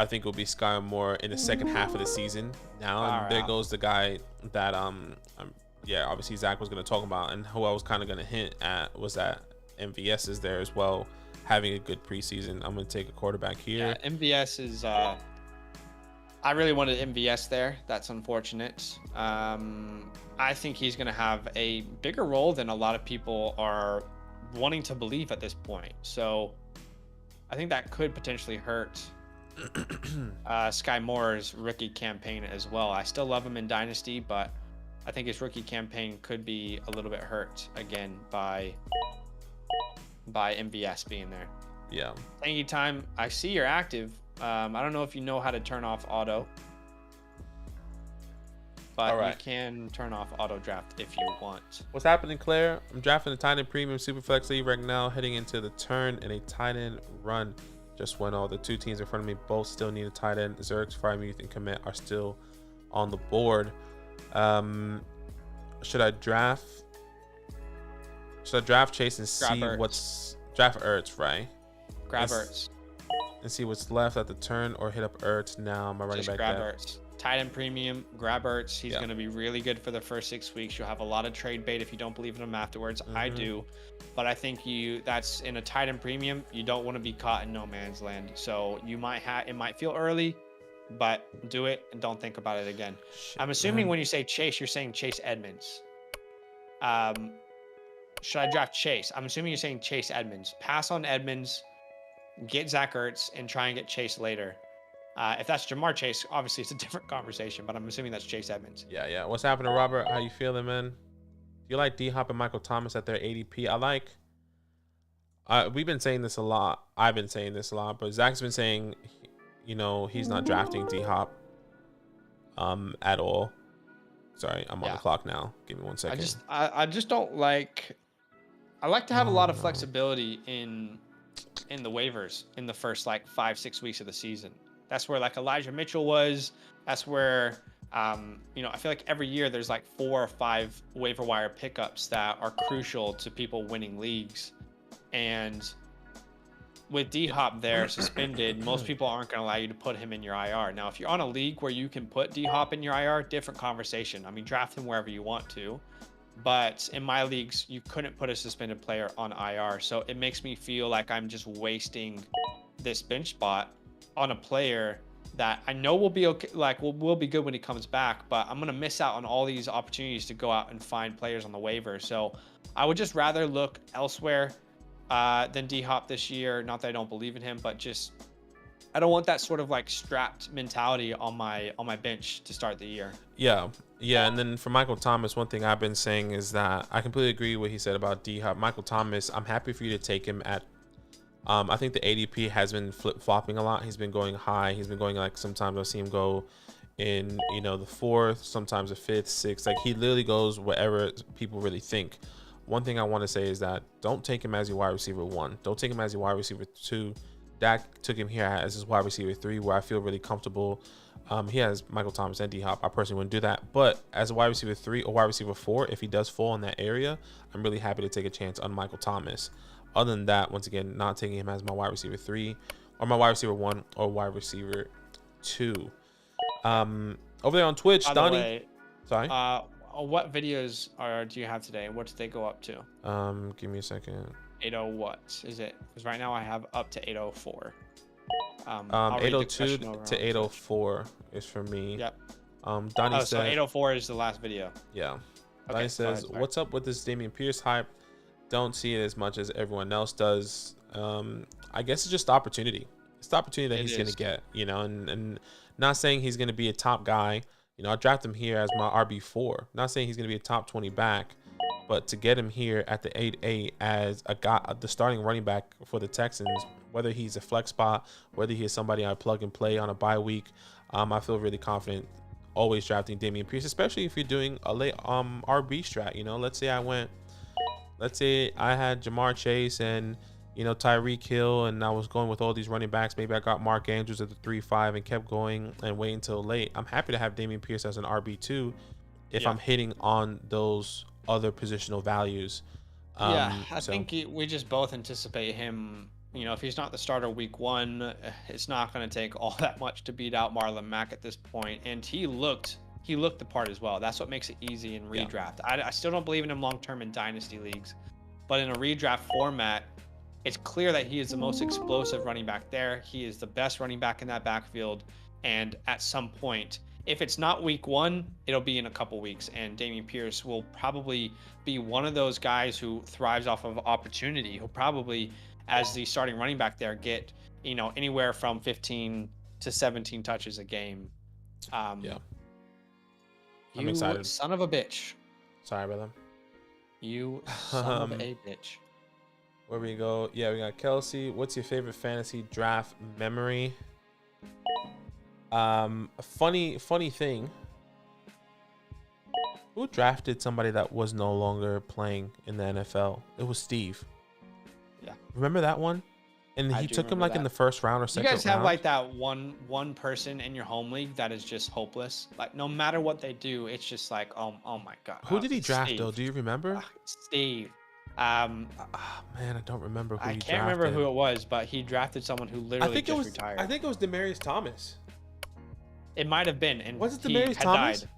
I think it'll be Sky Moore in the second half of the season now. And there goes the guy that yeah, obviously Zach was going to talk about, and who I was kind of going to hint at was that MVS is there as well, having a good preseason. I'm going to take a quarterback here. Yeah, MVS is I really wanted MVS there. That's unfortunate. I think he's going to have a bigger role than a lot of people are wanting to believe at this point. So I think that could potentially hurt Sky Moore's rookie campaign as well. I still love him in Dynasty, but I think his rookie campaign could be a little bit hurt again by MVS being there. Yeah. Thank you, Time. I see you're active. I don't know if you know how to turn off auto, but you can turn off auto draft if you want. What's happening, Claire? I'm drafting a tight end premium Superflex League right now, heading into the turn in a tight end run. Just when all the two teams in front of me both still need a tight end. Zerx, Frymuth, and Commit are still on the board. Should I draft Chase and see what's draft Ertz, right? Grab Ertz and see what's left at the turn, or hit up Ertz now. My running back. Grab Ertz. Tight end premium, grab Ertz. He's going to be really good for the first 6 weeks. You'll have a lot of trade bait if you don't believe in him afterwards. I do, but I think that's in a tight end premium. You don't want to be caught in no man's land. So you might it might feel early, but do it and don't think about it again. I'm assuming when you say Chase, you're saying Chase Edmonds. Should I draft Chase? I'm assuming you're saying Chase Edmonds. Pass on Edmonds, get Zach Ertz, and try and get Chase later. If that's Jamar Chase, obviously it's a different conversation, but I'm assuming that's Chase Edmonds. Yeah. What's happening, Robert? How you feeling, man? Do you like D-Hop and Michael Thomas at their ADP? We've been saying this a lot. I've been saying this a lot, but Zach's been saying, he's not drafting D-Hop at all. Sorry, I'm on the clock now. Give me 1 second. I just don't like. I like to have a lot of flexibility in the waivers in the first 5-6 weeks of the season. That's where Elijah Mitchell was. That's where I feel like every year there's 4 or 5 waiver wire pickups that are crucial to people winning leagues. And with D-Hop there suspended, most people aren't going to allow you to put him in your IR. Now, if you're on a league where you can put D-Hop in your IR, different conversation. I mean, draft him wherever you want to. But in my leagues, you couldn't put a suspended player on IR. So it makes me feel like I'm just wasting this bench spot on a player that I know will be okay, will be good when he comes back, but I'm going to miss out on all these opportunities to go out and find players on the waiver. So I would just rather look elsewhere than D-Hop this year. Not that I don't believe in him, but just I don't want that sort of strapped mentality on my bench to start the year. Yeah. And then for Michael Thomas, one thing I've been saying is that I completely agree with what he said about D-Hop. Michael Thomas, I'm happy for you to take him at. I think the ADP has been flip-flopping a lot. He's been going high. He's been going sometimes I'll see him go in the 4th, sometimes the 5th, 6th. He literally goes wherever people really think. One thing I want to say is that don't take him as your wide receiver 1. Don't take him as your wide receiver 2. Dak took him here as his wide receiver 3, where I feel really comfortable. He has Michael Thomas and D-Hop. I personally wouldn't do that. But as a wide receiver 3 or wide receiver 4, if he does fall in that area, I'm really happy to take a chance on Michael Thomas. Other than that, once again, not taking him as my wide receiver 3 or my wide receiver 1 or wide receiver 2. Over there on Twitch, Donnie. Sorry. What videos do you have today? What did they go up to? Give me a second. 80 what is it? Because right now I have up to 804. 802 to 804 is for me. Yep. Donnie said. So 804 is the last video. Yeah. Okay, Donnie says, "What's up with this Dameon Pierce hype? Don't see it as much as everyone else does. I guess it's just the opportunity. It's the opportunity that he's going to get, and not saying he's going to be a top guy. I draft him here as my RB4. Not saying he's going to be a top 20 back, but to get him here at the 8-8 as a guy, the starting running back for the Texans, whether he's a flex spot, whether he is somebody I plug and play on a bye week, I feel really confident always drafting Dameon Pierce, especially if you're doing a late RB strat. Let's say I had Jamar Chase and Tyreek Hill, and I was going with all these running backs. Maybe I got Mark Andrews at the 3-5 and kept going and waiting until late. I'm happy to have Dameon Pierce as an RB2 if I'm hitting on those other positional values. I think we just both anticipate him you know, if he's not the starter week 1, it's not going to take all that much to beat out Marlon Mack at this point. And he looked the part as well. That's what makes it easy in redraft. I still don't believe in him long term in dynasty leagues, but in a redraft format, it's clear that he is the most explosive running back there. He is the best running back in that backfield. And at some point, if it's not week 1, it'll be in a couple weeks. And Dameon Pierce will probably be one of those guys who thrives off of opportunity. He'll probably, as the starting running back there, get, you know, anywhere from 15 to 17 touches a game. Yeah. I'm you excited. Son of a bitch. Sorry, brother. You son of a bitch. Where we go? Yeah, we got Kelsey. What's your favorite fantasy draft memory? A funny thing. Who drafted somebody that was no longer playing in the NFL? It was Steve. Yeah. Remember that one? And he took him like in the first round or second round. You guys have like that one person in your home league that is just hopeless. Like no matter what they do, it's just like, oh my God. Who did he draft though? Do you remember? Steve. Man, I don't remember who he drafted. I can't remember who it was, but he drafted someone who literally just retired. I think it was Demaryius Thomas. It might have been. And was it Demaryius Thomas? Died.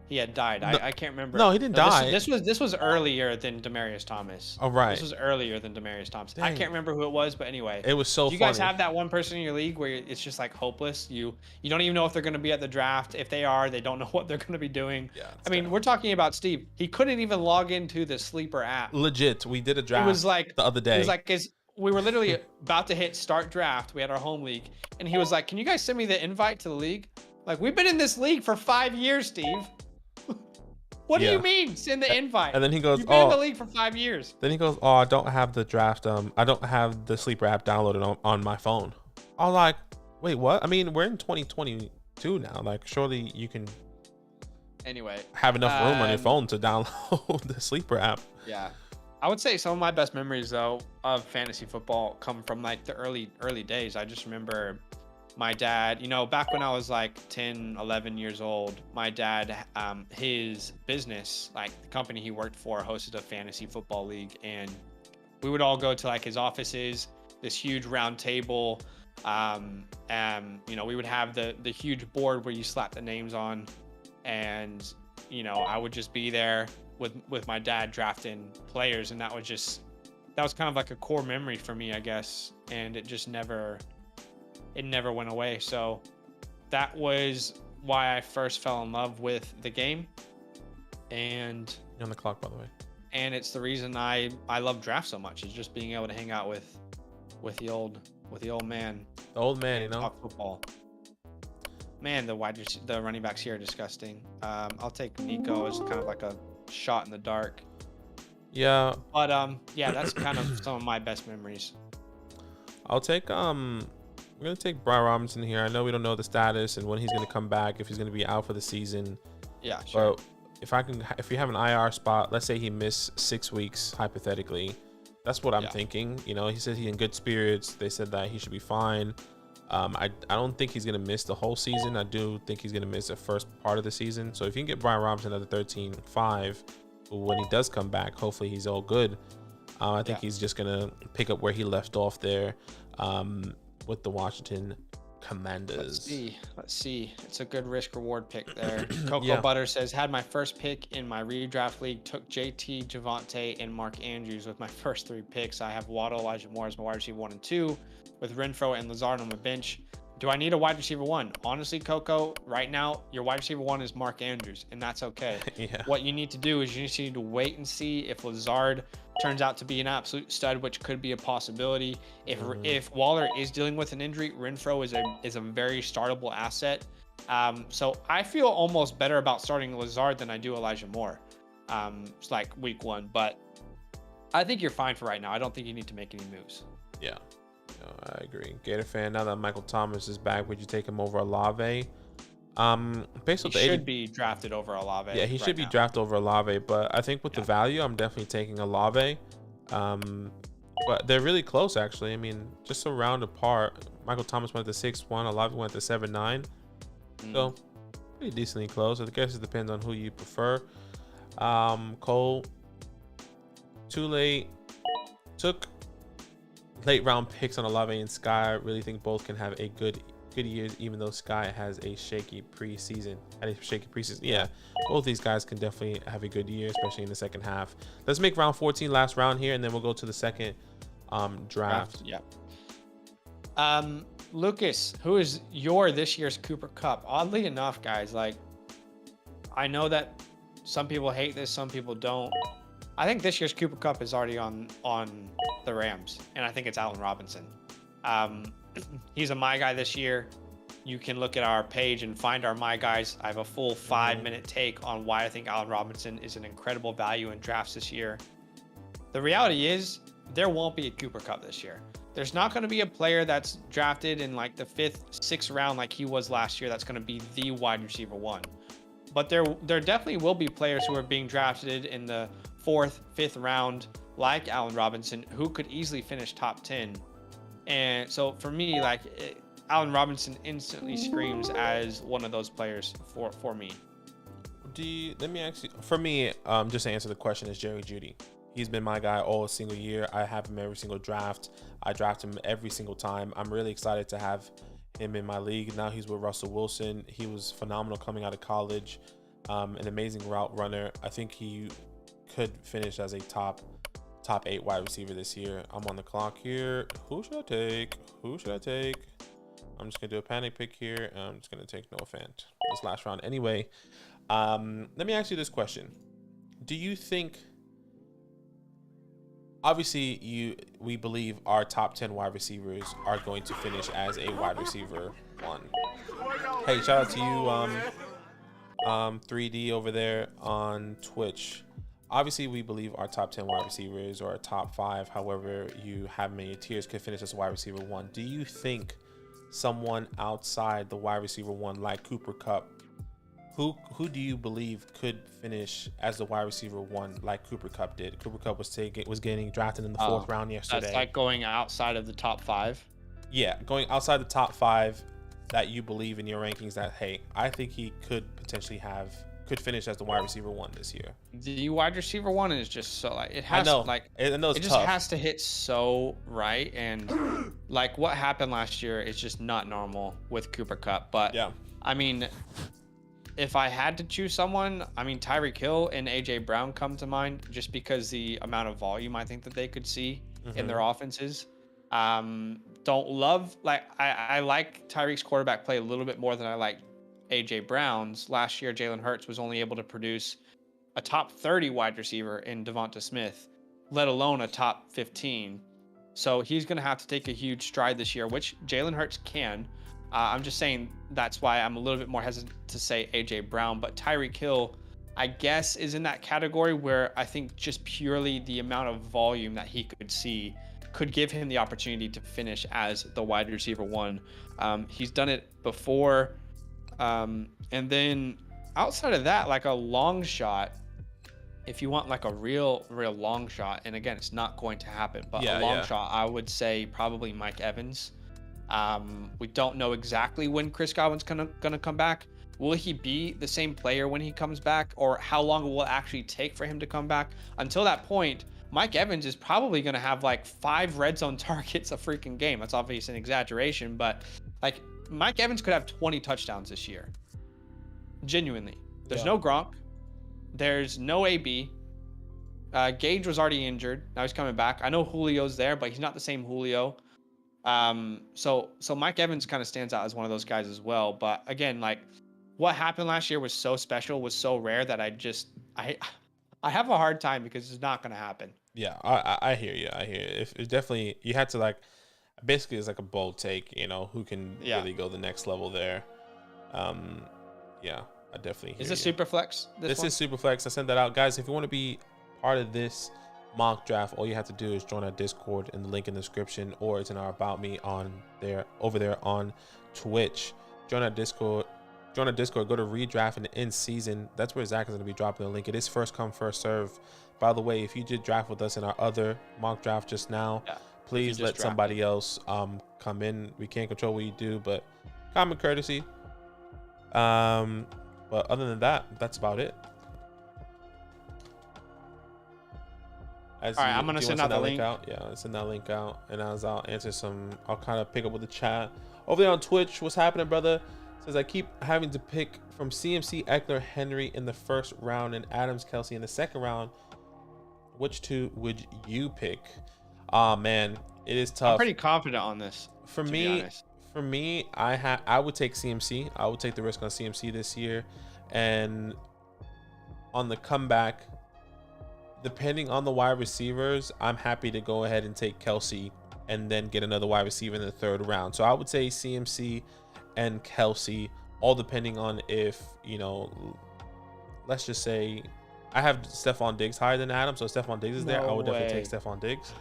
He had died. No, I can't remember. No, he didn't die. This was earlier than Demaryius Thomas. Oh, right. This was earlier than Demaryius Thomas. Dang. I can't remember who it was, but anyway. It was so funny. Do you guys have that one person in your league where it's just like hopeless? You don't even know if they're going to be at the draft. If they are, they don't know what they're going to be doing. Yeah. I mean, we're talking about Steve. He couldn't even log into the Sleeper app. Legit. We did a draft. It was like the other day. It was like we were literally about to hit start draft. We had our home league, and he was like, "Can you guys send me the invite to the league?" Like, we've been in this league for 5 years, Steve. What do you mean? Send the invite. And then he goes, "You've been in the league for 5 years." Then he goes, "Oh, I don't have the draft. I don't have the Sleeper app downloaded on my phone." I was like, "Wait, what?" I mean, we're in 2022 now. Like, surely you can. Anyway, have enough room on your phone to download the Sleeper app. Yeah, I would say some of my best memories though of fantasy football come from like the early days. I just remember my dad, you know, back when I was like 10, 11 years old, my dad, his business, like the company he worked for, hosted a fantasy football league. And we would all go to like his offices, this huge round table. You know, we would have the huge board where you slap the names on. And, you know, I would just be there with my dad drafting players. And that was kind of like a core memory for me, I guess. And it just never went away. So that was why I first fell in love with the game. And you're on the clock, by the way. And it's the reason I love draft so much, is just being able to hang out with the old man. The old man, you know. Talk football. Man, the running backs here are disgusting. I'll take Nico as kind of like a shot in the dark. Yeah. But yeah, that's kind of some of my best memories. I'll take we're gonna take Brian Robinson here. I know we don't know the status and when he's gonna come back, if he's gonna be out for the season. Yeah, sure. But if we have an IR spot, let's say he missed 6 weeks hypothetically, that's what I'm thinking. You know, he said he's in good spirits. They said that he should be fine. I don't think he's gonna miss the whole season. I do think he's gonna miss the first part of the season. So if you can get Brian Robinson at the 13-5, when he does come back, hopefully he's all good. I think he's just gonna pick up where he left off there. With the Washington Commanders. Let's see. It's a good risk reward pick there. Cocoa Butter says, had my first pick in my redraft league, took JT, Javonte, and Mark Andrews with my first 3 picks. I have Waddle, Elijah Moore as my wide receiver 1 and 2, with Renfro and Lazard on my bench. Do I need a wide receiver 1? Honestly, Coco, right now, your wide receiver 1 is Mark Andrews, and that's okay. What you need to do is you need to wait and see if Lazard turns out to be an absolute stud, which could be a possibility. If Waller is dealing with an injury, Renfro is a very startable asset. So I feel almost better about starting Lazard than I do Elijah Moore. It's like week 1, but I think you're fine for right now. I don't think you need to make any moves. Yeah. No, I agree. Gator fan, now that Michael Thomas is back, would you take him over Olave? Based on he should be drafted over Olave. Yeah, he should be drafted over Olave, but I think with the value, I'm definitely taking Olave. But they're really close, actually. I mean, just a round apart. Michael Thomas went to 6-1, Olave went to 7-9. So pretty decently close. I guess it depends on who you prefer. Cole, too late. Took late round picks on Olave and Sky. I really think both can have a good years, even though Sky has a shaky preseason. Yeah, both these guys can definitely have a good year, especially in the second half. Let's make round 14 last round here, and then we'll go to the second draft. Yeah. Lucas, who is your this year's Cooper Cup? Oddly enough, guys, like, I know that some people hate this, some people don't. I think this year's Cooper Cup is already on the Rams, and I think it's Allen Robinson. He's a my guy this year. You can look at our page and find our my guys. I have a full 5-minute take on why I think Allen Robinson is an incredible value in drafts this year. The reality is there won't be a Cooper Cup this year. There's not going to be a player that's drafted in like the 5th, 6th round like he was last year that's going to be the wide receiver 1. But there definitely will be players who are being drafted in the 4th, 5th round like Allen Robinson who could easily finish top 10. And so for me, like, Allen Robinson instantly screams as one of those players for me. Let me actually, for me, just to answer the question, is Jerry Jeudy. He's been my guy all single year. I have him every single draft. I draft him every single time. I'm really excited to have him in my league. Now he's with Russell Wilson. He was phenomenal coming out of college. An amazing route runner. I think he could finish as a top 8 wide receiver this year. I'm on the clock here. Who should I take? I'm just gonna do a panic pick here. I'm just gonna take Noah Fant this last round. Anyway, let me ask you this question: do you think? Obviously, we believe our top 10 wide receivers are going to finish as a wide receiver 1. Hey, shout out to you, 3D over there on Twitch. Obviously, we believe our top 10 wide receivers or our top 5, however you have many tiers, could finish as a wide receiver 1. Do you think someone outside the wide receiver 1, like Cooper Kupp, who do you believe could finish as the wide receiver 1 like Cooper Kupp did? Cooper Kupp was getting drafted in the 4th round yesterday. That's like going outside of the top 5? Yeah, going outside the top 5 that you believe in your rankings that, hey, I think he could potentially could finish as the wide receiver 1 this year. The wide receiver 1 is just so, like, it has, I know, like, I know it's it just tough. has to hit so right. And like what happened last year is just not normal with Cooper Kupp. But yeah, I mean, if I had to choose someone, I mean, Tyreek Hill and AJ Brown come to mind just because the amount of volume I think that they could see in their offenses. Don't love, like, I like Tyreek's quarterback play a little bit more than I like AJ Brown's. Last year, Jalen Hurts was only able to produce a top 30 wide receiver in Devonta Smith, let alone a top 15. So he's going to have to take a huge stride this year, which Jalen Hurts can. I'm just saying that's why I'm a little bit more hesitant to say AJ Brown, but Tyreek Hill, I guess, is in that category where I think just purely the amount of volume that he could see could give him the opportunity to finish as the wide receiver 1. He's done it before. And then outside of that, like a long shot, if you want like a real long shot, and again, it's not going to happen, but a long shot, I would say probably Mike Evans. We don't know exactly when Chris Godwin's gonna come back. Will he be the same player when he comes back, or how long will it actually take for him to come back? Until that point, Mike Evans is probably gonna have like 5 red zone targets a freaking game. That's obviously an exaggeration, but like Mike Evans could have 20 touchdowns this year. Genuinely. There's no Gronk. There's no AB. Gage was already injured. Now he's coming back. I know Julio's there, but he's not the same Julio. So Mike Evans kind of stands out as one of those guys as well. But again, like what happened last year was so special, was so rare that I have a hard time because it's not going to happen. Yeah, I hear you. If it definitely, you had to, like, basically it's like a bold take, you know, who can really go the next level there. I definitely hear Is this super flex? This is super flex. I sent that out, guys. If you want to be part of this mock draft, all you have to do is join our Discord in the link in the description, or it's in our about me over there on Twitch. Join our Discord. Go to redraft and end season. That's where Zach is going to be dropping the link. It is first come, first serve. By the way, if you did draft with us in our other mock draft just now, please let somebody else come in. We can't control what you do, but common courtesy. But other than that, that's about it. As All right, you, I'm gonna do you send want out to the send that link. link out? Yeah, I'll send that link out, and as I'll answer some, I'll kind of pick up with the chat over there on Twitch. What's happening, brother? Says I keep having to pick from CMC, Eckler, Henry in the first round, and Adams, Kelsey in the second round. Which two would you pick? Ah, man, it is tough. I'm pretty confident on this. For to me, be honest. I would take CMC. I would take the risk on CMC this year, and on the comeback, depending on the wide receivers, I'm happy to go ahead and take Kelsey and then get another wide receiver in the third round. So I would say CMC and Kelsey, all depending on if, you know, let's just say I have Stephon Diggs higher than Adam, so Stephon Diggs is there. I would definitely take Stephon Diggs.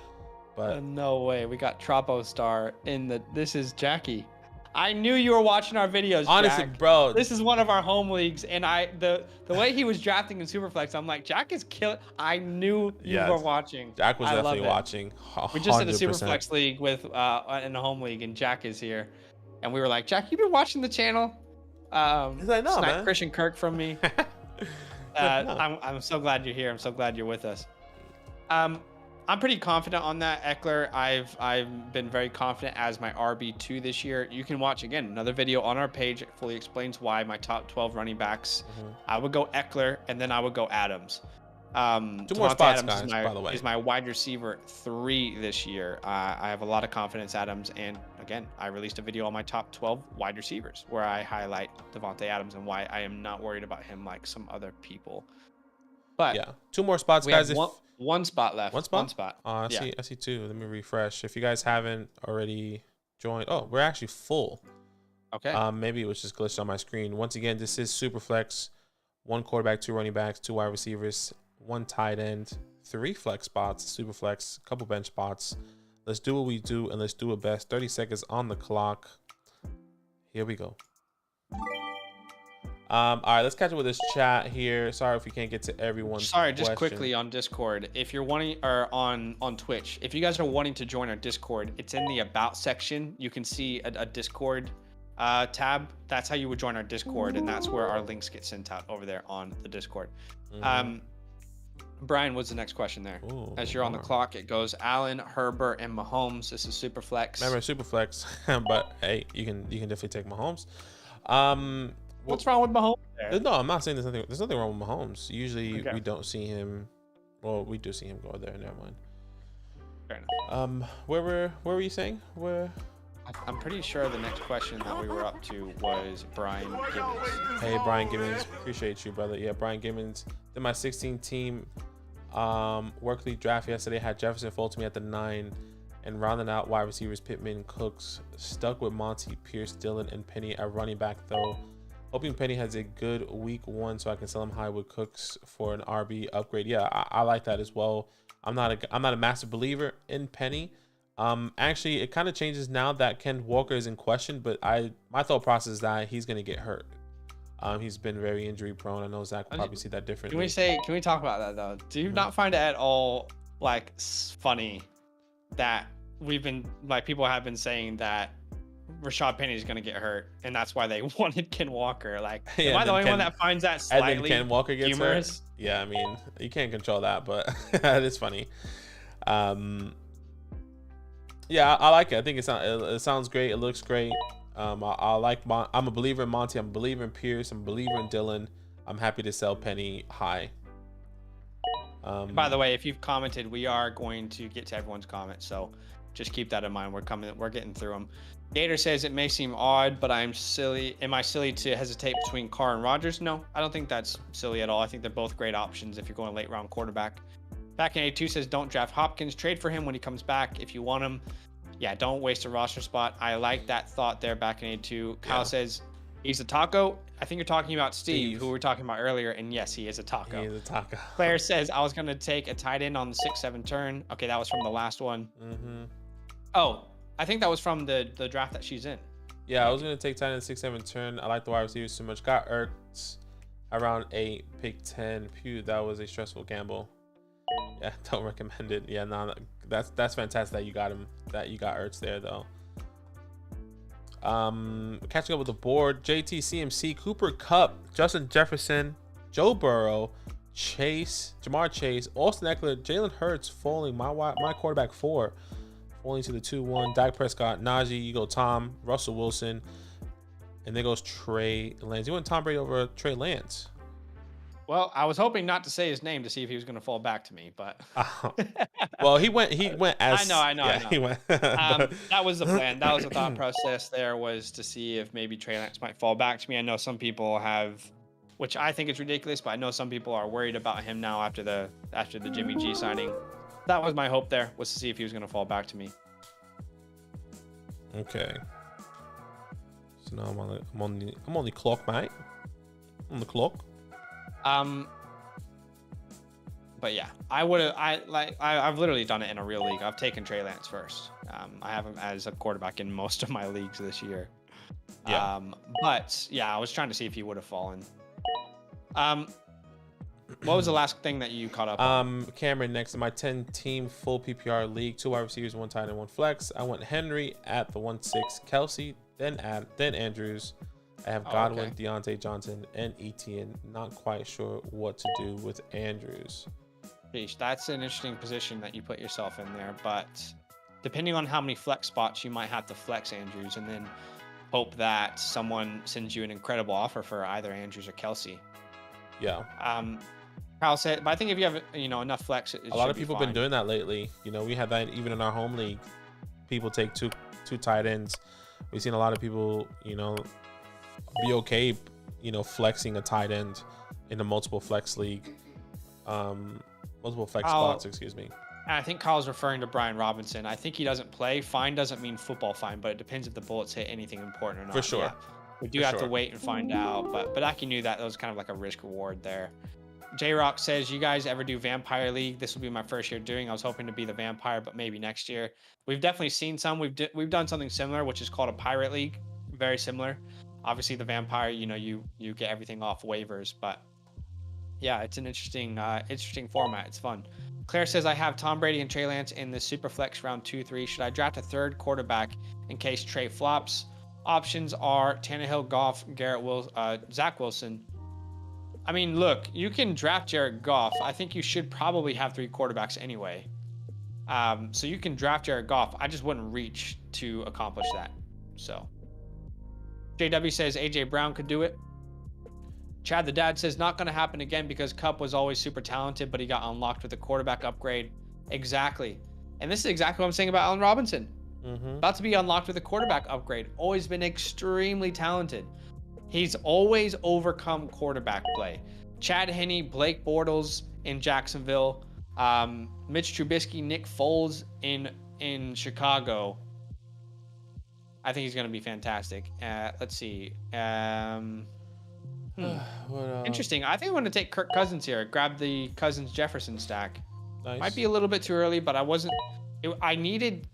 But no way. We got Tropo Star in the. This is Jackie. I knew you were watching our videos. honestly, Jack. bro, This is one of our home leagues, and the way he was drafting in Superflex, I'm like, Jack is killing. I knew you were watching. Jack was I definitely love it. watching. 100%. We just did a Superflex league with in a home league, and Jack is here, and we were like, Jack, you been watching the channel? He's like, no, man. Christian Kirk from me. No. I'm so glad you're here. I'm so glad you're with us. I'm pretty confident on that. Eckler, I've been very confident as my RB2 this year. You can watch again another video on our page. It fully explains why my top 12 running backs. I would go Eckler, and then I would go Adams. Two more spots, Adams guys, by the way. is my wide receiver 3 this year. I have a lot of confidence Adams, and again, I released a video on my top 12 wide receivers where I highlight Devontae Adams and why I am not worried about him like some other people. But yeah, 2 more spots, we guys. have one spot left. One spot. I see 2. Let me refresh. If you guys haven't already joined, oh, we're actually full. Okay. Maybe it was just glitched on my screen. Once again, this is Superflex. 1 quarterback, 2 running backs, 2 wide receivers, 1 tight end, 3 flex spots, Superflex, a couple bench spots. Let's do what we do, and let's do it best. 30 seconds on the clock. Here we go. All right, let's catch up with this chat here. Sorry if we can't get to everyone's Sorry, just question. quickly on Discord. If you're wanting, or on Twitch, if you guys are wanting to join our Discord, it's in the About section. You can see a Discord tab. That's how you would join our Discord, and that's where our links get sent out over there on the Discord. Brian, what's the next question there? Ooh, as you're on the clock, it goes Allen, Herbert, and Mahomes. This is Superflex. Remember Superflex, but hey, you can definitely take Mahomes. What's wrong with Mahomes there? No, I'm not saying there's nothing wrong with Mahomes. Usually we don't see him. Well, we do see him go there. Never mind. Fair enough. Where were you saying? I'm pretty sure the next question that we were up to was Brian Gibbons. Hey, Brian Gibbons, appreciate you, brother. Yeah, Brian Gibbons. Did my 16 team work league draft yesterday. Had Jefferson fall to me at the 9, and rounding out wide receivers Pittman, Cooks. Stuck with Monty, Pierce, Dillon, and Penny at running back though. Hoping Penny has a good week 1 so I can sell him high with Cooks for an RB upgrade. Yeah, I like that as well. I'm not a massive believer in Penny. Actually, it kind of changes now that Ken Walker is in question, but my thought process is that he's gonna get hurt. He's been very injury prone. I know Zach will probably see that differently. Can we talk about that though? Do you not find it at all like funny that we've been like people have been saying that Rashad Penny is gonna get hurt, and that's why they wanted Ken Walker? Like, am I the only one that finds that slightly and then Ken Walker gets humorous? hurt? Yeah, I mean, you can't control that, but it is funny. Yeah, I like it. I think it sounds great. It looks great. I'm a believer in Monty. I'm a believer in Pierce. I'm a believer in Dillon. I'm happy to sell Penny high. By the way, if you've commented, we are going to get to everyone's comments, so just keep that in mind. We're getting through them. Gator says it may seem odd, but am I silly to hesitate between Carr and Rodgers? No, I don't think that's silly at all. I think they're both great options if you're going late round quarterback. Back in A2 says don't draft Hopkins, trade for him when he comes back if you want him. Yeah, don't waste a roster spot. I like that thought there back in A2. Kyle says he's a taco. I think you're talking about Steve, who we were talking about earlier, and yes, he is a taco. He is a taco. Claire says I was going to take a tight end on the 6-7 turn. Okay, that was from the last one. Oh, I think that was from the draft that she's in. Yeah, I was going to take tight end 6-7 turn. I like the wide receivers too much. Got Ertz around 8, pick 10. Pew, that was a stressful gamble. Yeah, don't recommend it. Yeah, no, that's fantastic that you got him. That you got Ertz there though. Catching up with the board: JT, CMC, Cooper Kupp, Justin Jefferson, Joe Burrow, Jamar Chase, Austin Eckler, Jalen Hurts falling. My quarterback 4 falling to the 2-1. Dak Prescott, Najee. You go Tom, Russell Wilson, and there goes Trey Lance. You went Tom Brady over Trey Lance. Well, I was hoping not to say his name to see if he was going to fall back to me, but Well, he went as I know. he went. But That was the plan. That was the thought process. There was to see if maybe Trey Lance might fall back to me. I know some people have, which I think is ridiculous, but I know some people are worried about him now after the Jimmy G signing. That was my hope. There was to see if he was going to fall back to me. Okay. So now I'm on the clock, mate. On the clock. But yeah, I've literally done it in a real league. I've taken Trey Lance first. I have him as a quarterback in most of my leagues this year. Yeah. But yeah, I was trying to see if he would have fallen. What was the last thing that you caught up on? Cameron, next in my 10-team full PPR league, 2 wide receivers, 1 tight end, 1 flex. I went Henry at the 1-6, Kelsey, then Andrews. I have Godwin, Deontay Johnson, and Etienne. Not quite sure what to do with Andrews. Sheesh, that's an interesting position that you put yourself in there, but depending on how many flex spots, you might have to flex Andrews and then hope that someone sends you an incredible offer for either Andrews or Kelsey. Yeah. Kyle said, but I think if you have enough flex, a lot of people have been doing that lately. We had that even in our home league. People take two tight ends. We've seen a lot of people, be okay, flexing a tight end in a multiple flex league, multiple flex spots. Excuse me. I think Kyle's referring to Brian Robinson. I think he doesn't play. Fine doesn't mean football fine, but it depends if the bullets hit anything important or not. For sure. Yeah, we do have to wait and find out. But Aki knew that was kind of like a risk reward there. J-Rock says, you guys ever do Vampire League? This will be my first year doing. I was hoping to be the Vampire, but maybe next year. We've definitely seen some. We've done something similar, which is called a Pirate League. Very similar. Obviously, the Vampire, you get everything off waivers, but yeah, it's an interesting format. It's fun. Claire says, I have Tom Brady and Trey Lance in the Superflex round 2-3. Should I draft a third quarterback in case Trey flops? Options are Tannehill, Goff, Zach Wilson. I mean, look, you can draft Jared Goff. I think you should probably have 3 quarterbacks anyway. So you can draft Jared Goff. I just wouldn't reach to accomplish that. So JW says AJ Brown could do it. Chad the Dad says not going to happen again because Kupp was always super talented, but he got unlocked with a quarterback upgrade. Exactly. And this is exactly what I'm saying about Allen Robinson. About to be unlocked with a quarterback upgrade. Always been extremely talented. He's always overcome quarterback play. Chad Henne, Blake Bortles in Jacksonville, Mitch Trubisky, Nick Foles in Chicago. I think he's going to be fantastic. Let's see. Interesting. I think I'm going to take Kirk Cousins here. Grab the Cousins Jefferson stack. Nice. Might be a little bit too early, but I needed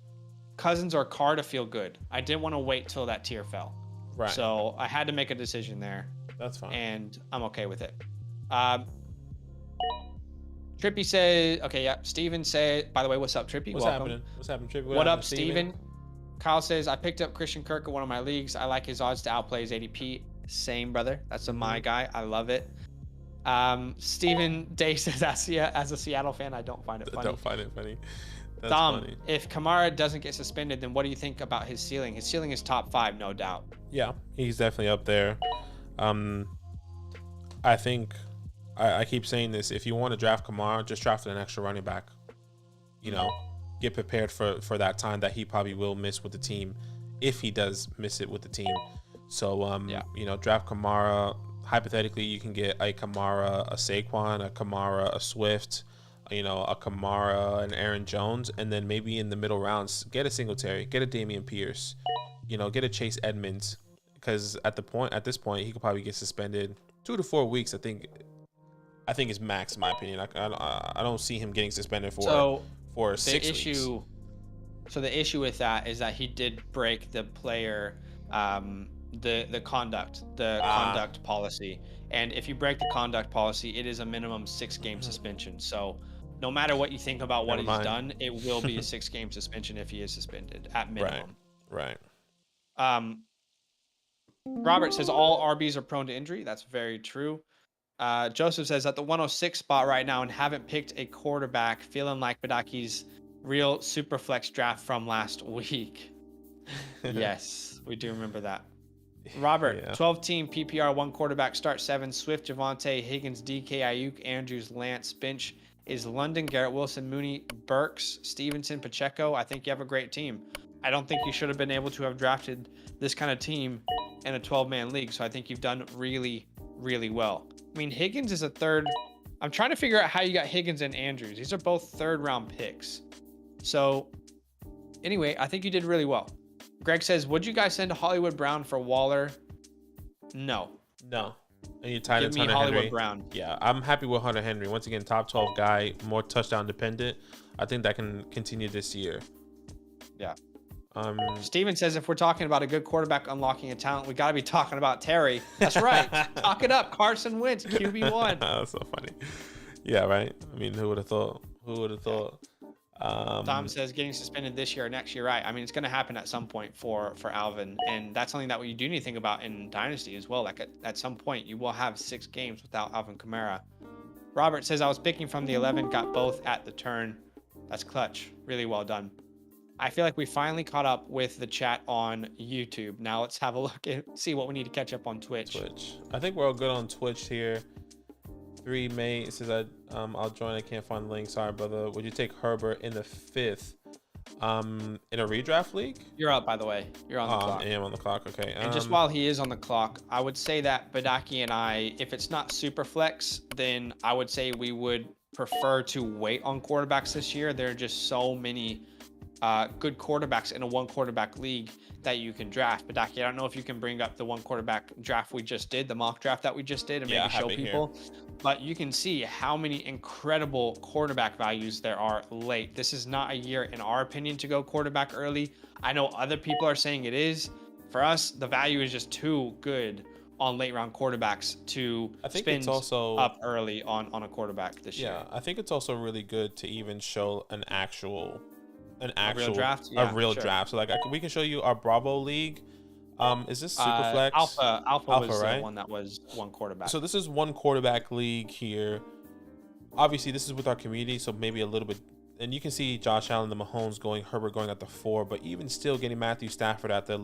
Cousins or Carr to feel good. I didn't want to wait till that tier fell. Right. So I had to make a decision there. That's fine. And I'm okay with it. Trippy said, okay, yeah. Steven said, by the way, what's up, Trippy? What's Welcome. happening? What's happening, Trippy? What up, Steven? Kyle says, I picked up Christian Kirk in one of my leagues. I like his odds to outplay his ADP. Same, brother. That's my guy. I love it. Stephen Day says, as a Seattle fan, I don't find it funny. Don't find it funny. That's Dom, funny. if Kamara doesn't get suspended, then what do you think about his ceiling? His ceiling is top 5, no doubt. Yeah, he's definitely up there. I think I keep saying this. If you want to draft Kamara, just draft an extra running back. Get prepared for that time that he probably will miss with the team, if he does miss it with the team. So draft Kamara. Hypothetically, you can get a Kamara, a Saquon, a Kamara, a Swift, a Kamara, and Aaron Jones, and then maybe in the middle rounds, get a Singletary, get a Damian Pierce, get a Chase Edmonds, because at this point, he could probably get suspended 2 to 4 weeks. I think is max, in my opinion. I don't see him getting suspended for 6 weeks. So the issue with that is that he did break the player, the conduct policy, and if you break the conduct policy, it is a minimum 6-game suspension. So no matter what you think about what he's done, it will be a 6-game suspension if he is suspended at minimum. Right. Robert says all RBs are prone to injury. That's very true. Joseph says at the 106 spot right now and haven't picked a quarterback, feeling like Badaki's real super flex draft from last week. Yes, we do remember that. Robert, Yeah. 12 team PPR, 1 quarterback, start 7, Swift, Javonte, Higgins, DK, Ayuk, Andrews, Lance. Bench is London, Garrett Wilson, Mooney, Burks, Stevenson, Pacheco. I think you have a great team. I don't think you should have been able to have drafted this kind of team in a 12-man league. So I think you've done really, really well. I mean, Higgins is a third. I'm trying to figure out how you got Higgins and Andrews. These are both third-round picks. So anyway, I think you did really well. Greg says, would you guys send Hollywood Brown for Waller? No. No. And you tied Give it me Hunter Hollywood Henry. Brown. Yeah, I'm happy with Hunter Henry. Once again, top 12 guy, more touchdown dependent. I think that can continue this year. Yeah. Steven says, if we're talking about a good quarterback unlocking a talent, we got to be talking about Terry. That's right. Talk it up. Carson Wentz, QB1. That's so funny. Yeah, right. I mean, who would have thought? Who would have thought? Tom says getting suspended this year or next year, right? I mean, it's going to happen at some point for Alvin, and that's something that you do need to think about in Dynasty as well. Like at some point, you will have 6 games without Alvin Kamara. Robert says, I was picking from the 11, got both at the turn. That's clutch. Really well done. I feel like we finally caught up with the chat on YouTube. Now let's have a look and see what we need to catch up on Twitch. I think we're all good on Twitch here. 3 May says I'll join. I can't find the link. Sorry, brother. Would you take Herbert in the 5th? In a redraft league? You're up, by the way. You're on the clock. I am on the clock. Okay. And just while he is on the clock, I would say that Badaki and I, if it's not super flex, then I would say we would prefer to wait on quarterbacks this year. There are just so many good quarterbacks in a 1 quarterback league that you can draft. Badaki, I don't know if you can bring up the 1 quarterback draft we just did, the mock draft that we just did, and maybe show people. But you can see how many incredible quarterback values there are late. This is not a year, in our opinion, to go quarterback early. I know other people are saying it is. For us, the value is just too good on late round quarterbacks to spend up early on a quarterback this year. Yeah, I think it's also really good to even show an actual real draft. Yeah, a real draft. So like we can show you our Bravo League. Is this Superflex? Alpha was right? The one that was 1 quarterback. So this is 1 quarterback league here. Obviously, this is with our community, so maybe a little bit. And you can see Josh Allen, the Mahomes going, Herbert going at the 4, but even still getting Matthew Stafford at the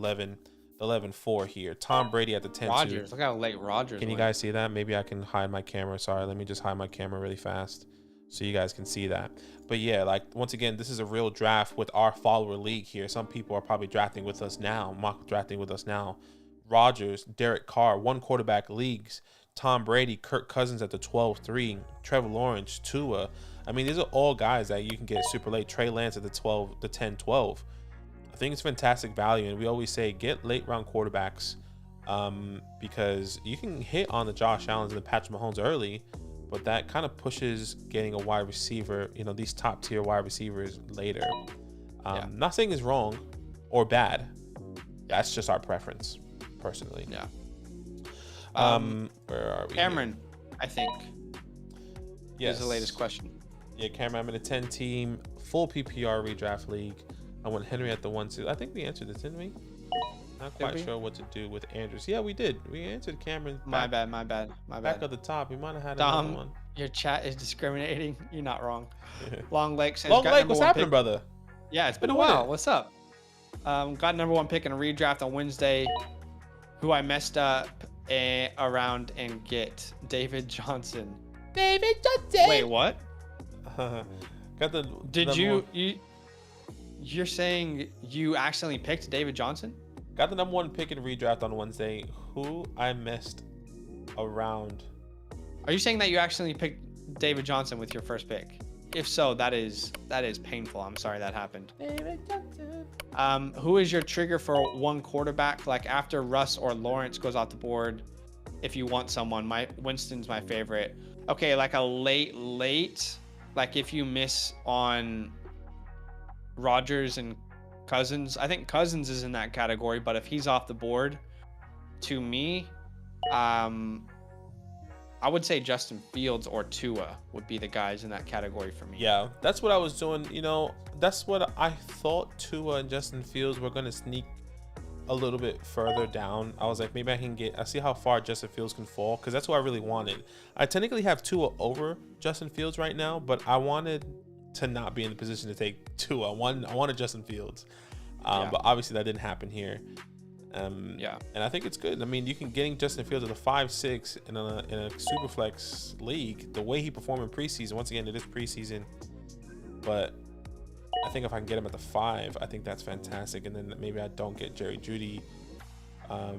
11-4 here. Tom Brady at the 10-2. Rodgers, look how late Rodgers. Can you guys see that? Maybe I can hide my camera. Sorry, let me just hide my camera really fast so you guys can see that. But yeah, like once again, this is a real draft with our follower league here. Some people are probably drafting with us now, mock drafting with us now. Rodgers, Derek Carr, 1 quarterback leagues. Tom Brady, Kirk Cousins at the 12-3, Trevor Lawrence, Tua. I mean, these are all guys that you can get super late. Trey Lance at the 10-12. I think it's fantastic value, and we always say get late round quarterbacks because you can hit on the Josh Allens and the Patrick Mahomes early, but that kind of pushes getting a wide receiver, these top tier wide receivers later. Not saying it's wrong or bad. That's just our preference, personally. Yeah. Where are we? Cameron, I think. Yes. Is the latest question. Yeah, Cameron, I'm in a 10-team full PPR redraft league. I want Henry at the 1-2. I think we answered this, didn't we? Not quite sure what to do with Andrews. Yeah, we did. We answered Cameron. My bad. Back at the top. We might have had Dom, another one. Your chat is discriminating. You're not wrong. Long Lake says, Long Lake, what's happening, brother? Yeah, it's been a while. What's up? Got number 1 pick in a redraft on Wednesday. Who I messed up around and get David Johnson. David Johnson. Wait, what? Got the. Did You're saying you accidentally picked David Johnson? Got the number 1 pick in redraft on Wednesday. Who I messed around. Are you saying that you accidentally picked David Johnson with your first pick? If so, that is painful. I'm sorry that happened. David Johnson. Who is your trigger for 1 quarterback? Like after Russ or Lawrence goes off the board, if you want someone, Winston's my favorite. Okay, like a late, like if you miss on Rodgers and Cousins, I think Cousins is in that category, but if he's off the board, to me, I would say Justin Fields or Tua would be the guys in that category for me. Yeah, that's what I was doing. That's what I thought Tua and Justin Fields were going to sneak a little bit further down. I was like, maybe I see how far Justin Fields can fall, because that's what I really wanted. I technically have Tua over Justin Fields right now, but I wanted to not be in the position to take Tua. I wanted Justin Fields, but obviously that didn't happen here. And I think it's good. I mean, you can getting Justin Fields at a 5-6 in a super flex league. The way he performed in preseason, once again, it is preseason, but I think if I can get him at the 5, I think that's fantastic. And then maybe I don't get Jerry Jeudy. I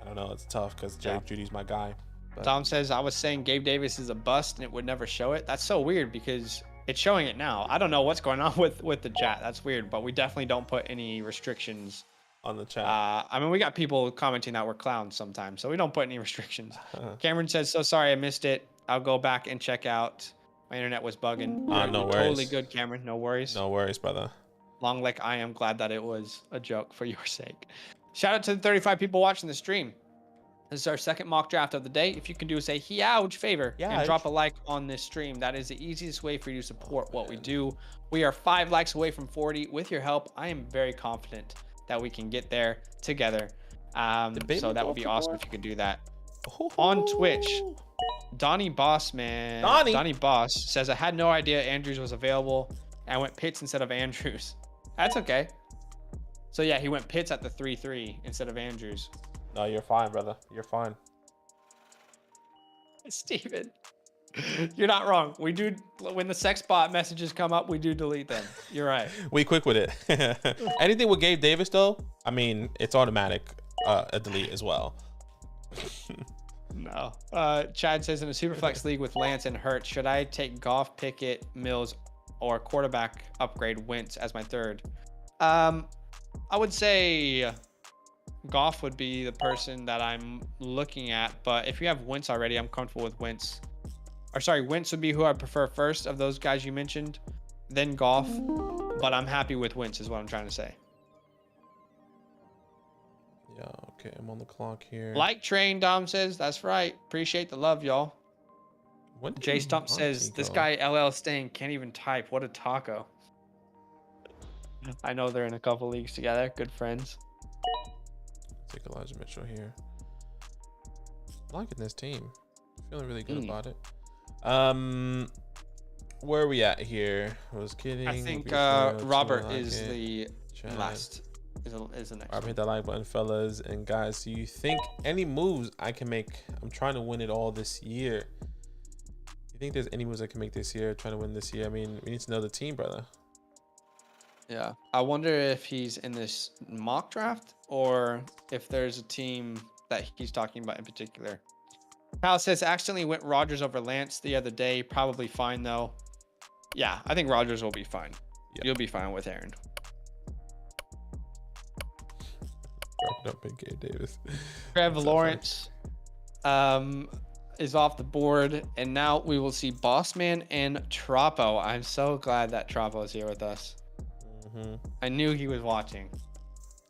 don't know. It's tough because Jerry Judy's my guy. But. Tom says, I was saying Gabe Davis is a bust and it would never show it. That's so weird because it's showing it now. I don't know what's going on with the chat. That's weird, but we definitely don't put any restrictions on the chat. I mean, we got people commenting that we're clowns sometimes, so we don't put any restrictions. Cameron says, so sorry I missed it. I'll go back and check out. My internet was bugging. No worries. Totally good, Cameron. No worries. No worries, brother. Long like I am glad that it was a joke for your sake. Shout out to the 35 people watching the stream. This is our second mock draft of the day. If you can do us a huge favor and drop a like on this stream, that is the easiest way for you to support what we do. We are 5 likes away from 40. With your help, I am very confident that we can get there together. So that would be awesome if you could do that. On Twitch, Donnie Boss, man. Donnie Boss says, I had no idea Andrews was available. I went Pitts instead of Andrews. That's okay. So yeah, he went Pitts at the 3-3 instead of Andrews. No, you're fine, brother. You're fine. Steven, you're not wrong. We do, when the sex bot messages come up, we do delete them. You're right. We quick with it. Anything with Gabe Davis, though, I mean, it's automatic a delete as well. No. Chad says, in a Superflex league with Lance and Hurts, should I take Goff, Pickett, Mills, or quarterback upgrade Wentz as my third? I would say Goff would be the person that I'm looking at, but if you have Wentz already, I'm comfortable with Wentz. Or sorry, Wentz would be who I prefer first of those guys you mentioned, then Goff, but I'm happy with Wentz is what I'm trying to say. Yeah, okay, I'm on the clock here. Like train, Dom says, that's right. Appreciate the love, y'all. Jay Stump says, this guy LL Stain can't even type. What a taco. I know they're in a couple leagues together. Good friends. Take Elijah Mitchell here. I'm liking this team. Feeling really good about it. Where are we at here? I was kidding. I think Robert is the last. Is the next. Robert, hit that like button, fellas and guys. Do you think any moves I can make? I'm trying to win it all this year. You think there's any moves I can make this year? Trying to win this year. I mean, we need to know the team, brother. Yeah, I wonder if he's in this mock draft or if there's a team that he's talking about in particular. Kyle says, accidentally went Rodgers over Lance the other day. Probably fine, though. Yeah, I think Rodgers will be fine. Yep. You'll be fine with Aaron. Up in Gabe Davis. Trevor Lawrence is off the board, and now we will see Bossman and Troppo. I'm so glad that Troppo is here with us. I knew he was watching.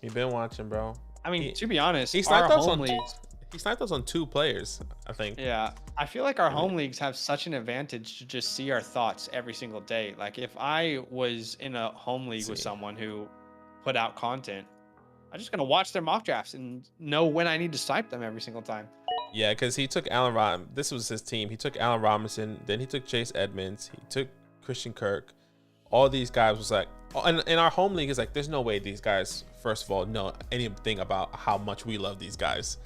He been watching, bro. I mean, to be honest, he sniped us on leagues. He sniped us on 2 players, I think. Yeah, I feel like our home leagues have such an advantage to just see our thoughts every single day. Like if I was in a home league with someone who put out content, I'm just gonna watch their mock drafts and know when I need to snipe them every single time. Yeah, because he took this was his team. He took Allen Robinson, then he took Chase Edmonds, he took Christian Kirk. All these guys was like, and in our home league is like, there's no way these guys, first of all, know anything about how much we love these guys.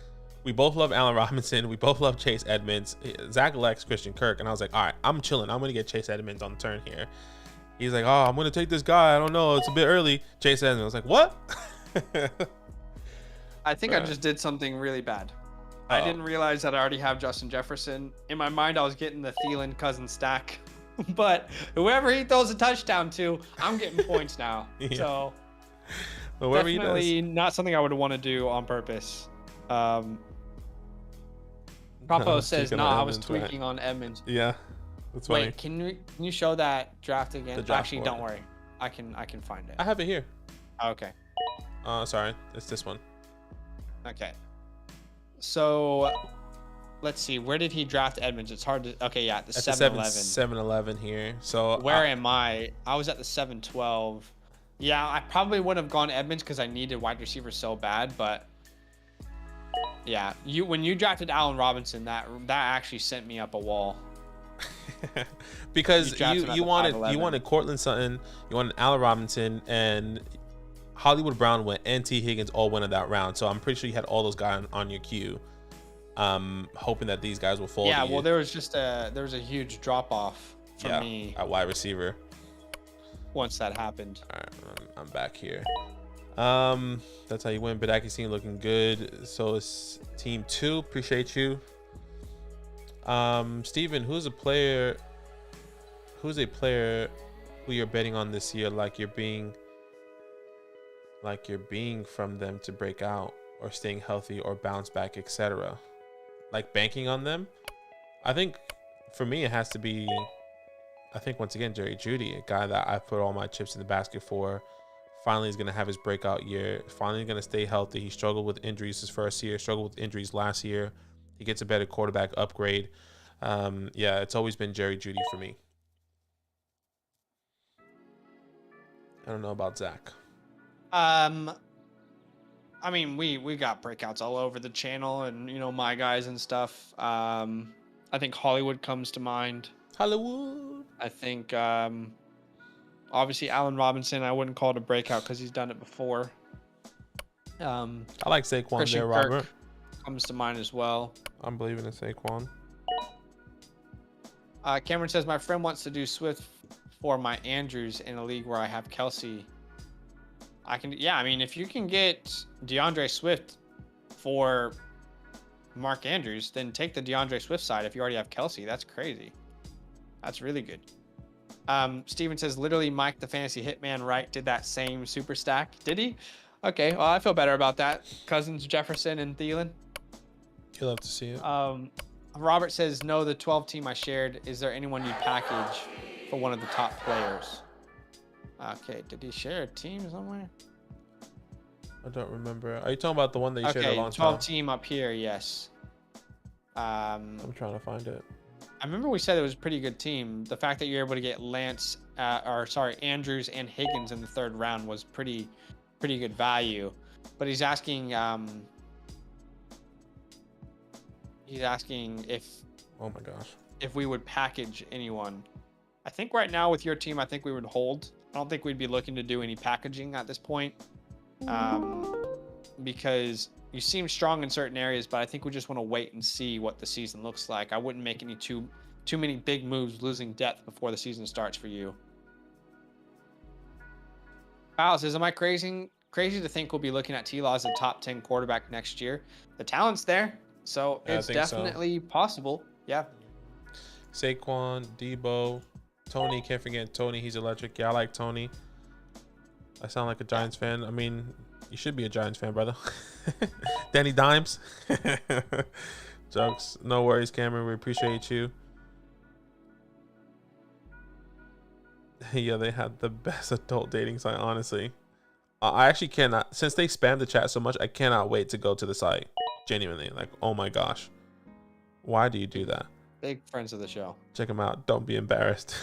We both love Allen Robinson. We both love Chase Edmonds. Zach likes Christian Kirk. And I was like, all right, I'm chilling. I'm going to get Chase Edmonds on the turn here. He's like, oh, I'm going to take this guy. I don't know. It's a bit early. Chase Edmonds. I was like, what? I think I just did something really bad. I didn't realize that I already have Justin Jefferson. In my mind, I was getting the Thielen cousin stack. But whoever he throws a touchdown to, I'm getting points now. Yeah. So definitely not something I would want to do on purpose. Papo says, no, I was tweaking on Edmonds. Yeah, that's funny. Wait, can you show that draft again? Actually, don't worry. I can find it. I have it here. Okay. Sorry, it's this one. Okay. So let's see. Where did he draft Edmonds? It's hard to. Okay, yeah, the 7-11. 7-11 here. So where am I? I was at the 7-12. Yeah, I probably would have gone Edmonds because I needed wide receiver so bad, but yeah, when you drafted Allen Robinson, that actually sent me up a wall. Because you wanted Cortland Sutton, you wanted Allen Robinson, and Hollywood Brown went, and T. Higgins all went in that round. So I'm pretty sure you had all those guys on your queue, hoping that these guys will fall. Yeah, to you. well, there was a huge drop off for me at wide receiver once that happened. All right, I'm back here. That's how you win. Badaki's team looking good. So it's team 2. Appreciate you. Steven, who's a player who you're betting on this year, like you're being from them to break out or staying healthy or bounce back, etc., like banking on them? I think for me it has to be, once again, Jerry Jeudy, a guy that I put all my chips in the basket for. Finally is going to have his breakout year. Finally going to stay healthy. He struggled with injuries his first year, struggled with injuries last year. He gets a better quarterback upgrade. Yeah, it's always been Jerry Jeudy for me. I don't know about Zach. I mean, we got breakouts all over the channel, and my guys and stuff. I think Hollywood comes to mind. Hollywood. I think obviously Allen Robinson, I wouldn't call it a breakout because he's done it before. I like Saquon Christian there, Robert. Kirk comes to mind as well. I'm believing in Saquon. Cameron says my friend wants to do Swift for my Andrews in a league where I have Kelsey. I mean, if you can get DeAndre Swift for Mark Andrews, then take the DeAndre Swift side. If you already have Kelsey, that's crazy. That's really good. Steven says, literally Mike the Fantasy Hitman Wright did that same super stack. Did he? Okay, well, I feel better about that. Cousins, Jefferson, and Thielen. You'll have to see it. Robert says, no, the 12 team I shared. Is there anyone you package for one of the top players? Okay, did he share a team somewhere? I don't remember. Are you talking about the one that you shared a long 12 time? team up here, yes. I'm trying to find it. I remember we said it was a pretty good team. The fact that you're able to get Andrews and Higgins in the 3rd round was pretty good value. But he's asking if, oh my gosh, if we would package anyone. I think right now with your team, I think we would hold. I don't think we'd be looking to do any packaging at this point, because you seem strong in certain areas, but I think we just want to wait and see what the season looks like. I wouldn't make any too many big moves, losing depth before the season starts for you. Kyle says, am I crazy to think we'll be looking at T-Law as a top 10 quarterback next year? The talent's there, so it's definitely possible. Yeah. Saquon, Debo, Tony, can't forget Tony. He's electric. Yeah, I like Tony. I sound like a Giants fan. I mean, you should be a Giants fan, brother. Danny Dimes. Jokes. No worries, Cameron. We appreciate you. Yeah, they had the best adult dating site, honestly. I actually cannot, since they spam the chat so much, I cannot wait to go to the site. Genuinely. Like, oh my gosh. Why do you do that? Big friends of the show. Check them out. Don't be embarrassed.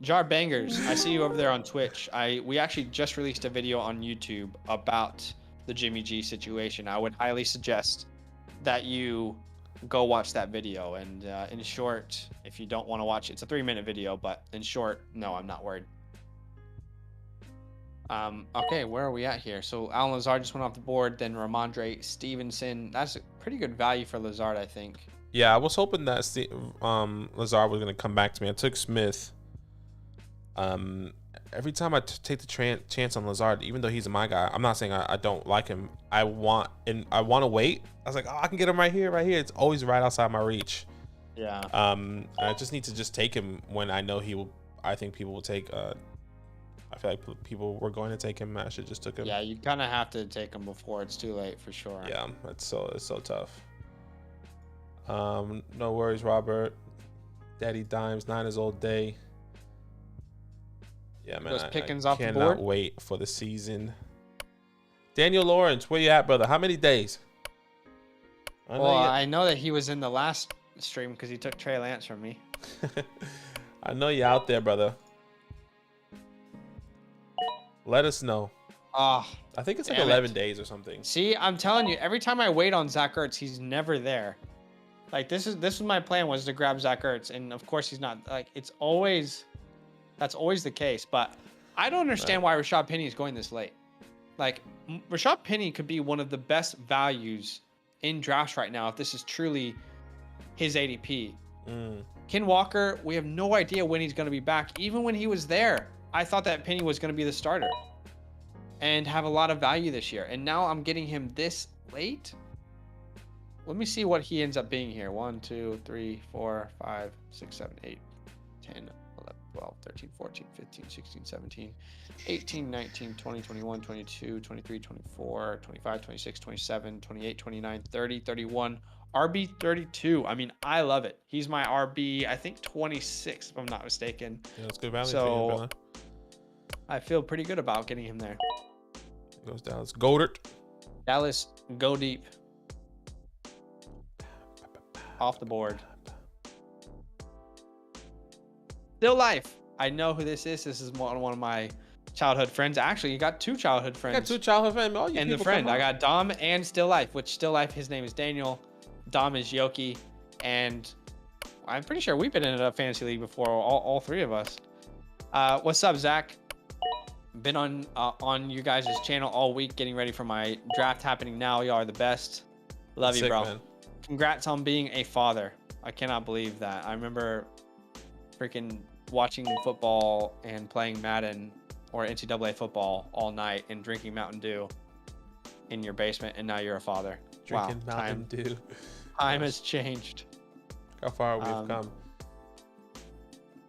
Jar Bangers, I see you over there on Twitch. We actually just released a video on YouTube about the Jimmy G situation. I would highly suggest that you go watch that video. And in short, if you don't want to watch it, it's a 3-minute video, but in short, no, I'm not worried. Okay, where are we at here? So Alan Lazard just went off the board, then Ramondre Stevenson. That's a pretty good value for Lazard, I think. Yeah, I was hoping that Lazard was going to come back to me. I took Smith. Every time I take the chance on Lazard, even though he's my guy, I'm not saying I don't like him. I want to wait. I was like, oh, I can get him right here. It's always right outside my reach. Yeah. I just need to just take him when I know he will. I think people will take. I feel like people were going to take him. I should just took him. Yeah, you kind of have to take him before it's too late for sure. Yeah, it's so tough. No worries, Robert. Daddy Dimes, 9 years old day. Yeah, man. I cannot wait for the season. Daniel Lawrence, where you at, brother? How many days? I know that he was in the last stream because he took Trey Lance from me. I know you're out there, brother. Let us know. Oh, I think it's like damn 11 it. days or something. See, I'm telling you, every time I wait on Zach Ertz, he's never there. Like this is my plan, was to grab Zach Ertz, and of course he's not. Like that's always the case. But I don't understand why Rashad Penny is going this late. Like Rashad Penny could be one of the best values in drafts right now if this is truly his ADP. Ken Walker, we have no idea when he's going to be back. Even when he was there, I thought that Penny was going to be the starter and have a lot of value this year. And now I'm getting him this late. Let me see what he ends up being here. 1, 2, 3, 4, 5, 6, 7, 8, 10, 11, 12, 13, 14, 15, 16, 17, 18, 19, 20, 21, 22, 23, 24, 25, 26, 27, 28, 29, 30, 31, RB 32. I mean, I love it. He's my RB, I think 26, if I'm not mistaken. Yeah, that's good value. So I feel pretty good about getting him there. Goes Dallas Goedert. Dallas, go deep. Off the board. Still Life. I know who this is. This is one of my childhood friends. Actually, you got 2 childhood friends. I got 2 childhood friends. Oh, and the friend. I got Dom and Still Life, which Still Life, his name is Daniel. Dom is Yoki. And I'm pretty sure we've been in a fantasy league before, all 3 of us. What's up, Zach? Been on you guys' channel all week, getting ready for my draft happening now. Y'all are the best. Love you, bro. Man. Congrats on being a father. I cannot believe that. I remember freaking watching football and playing Madden or NCAA football all night and drinking Mountain Dew in your basement, and now you're a father. Drinking Mountain Dew. Time has changed. How far we've come.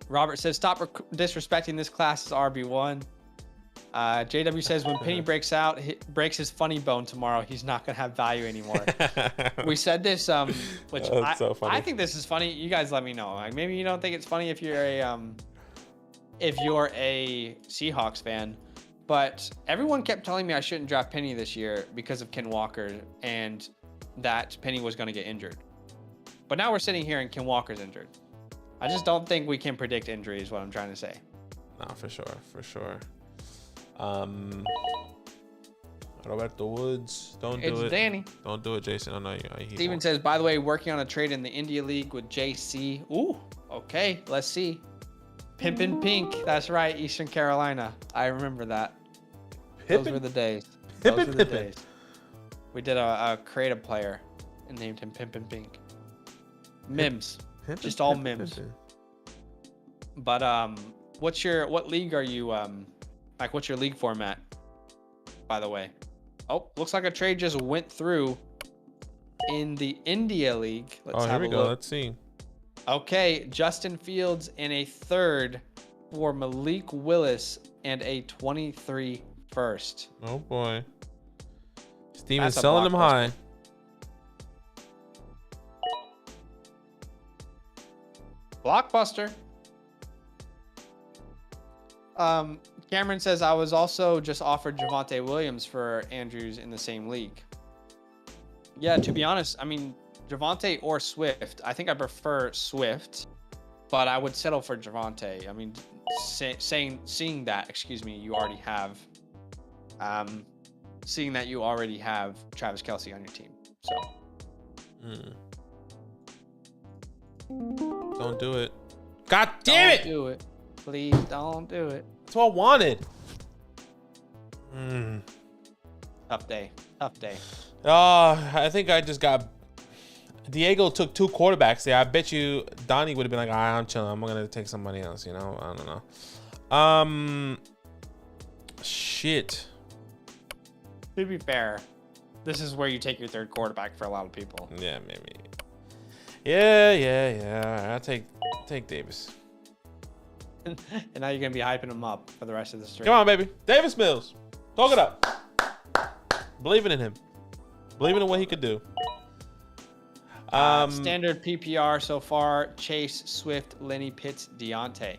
Robert says, stop disrespecting this class as RB1. JW says, when Penny breaks his funny bone tomorrow, he's not going to have value anymore. We said this, which so I think this is funny. You guys let me know. Like, maybe you don't think it's funny if you're a Seahawks fan, but everyone kept telling me I shouldn't draft Penny this year because of Ken Walker and that Penny was going to get injured. But now we're sitting here and Ken Walker's injured. I just don't think we can predict injury is what I'm trying to say. No, for sure. Roberto Woods, don't do it. It's Danny. Don't do it, Jason. I know you. Steven says, by the way, working on a trade in the India League with JC. Ooh, okay, let's see. Pimpin' Pink, that's right, Eastern Carolina. I remember that. Those were the days. We did a creative player and named him Pimpin' Pink. Mims, just all Mims. But what league are you like, what's your league format, by the way? Oh, looks like a trade just went through in the India League. Let's have a look. Let's see. Okay, Justin Fields and a 3rd for Malik Willis and a 23 first. Oh boy. Steven's selling them high. Blockbuster. Cameron says, I was also just offered Javonte Williams for Andrews in the same league. Yeah, to be honest, I mean, Javonte or Swift. I think I prefer Swift, but I would settle for Javonte. I mean, seeing that you already have, seeing that you already have Travis Kelce on your team. So. Don't do it. God damn it! Don't do it. Please don't do it. That's what I wanted. Tough day. I think I just got... Diego took 2 quarterbacks there. I bet you Donnie would have been like, I'm chilling. I'm going to take somebody else, you know? I don't know. Shit. To be fair, this is where you take your 3rd quarterback for a lot of people. Yeah, maybe. Yeah. I'll take Davis. And now you're going to be hyping him up for the rest of the stream. Come on, baby. Davis Mills. Talk it up. Believing in him. Believing in what he could do. Standard PPR so far: Chase, Swift, Lenny, Pitts, Deontay.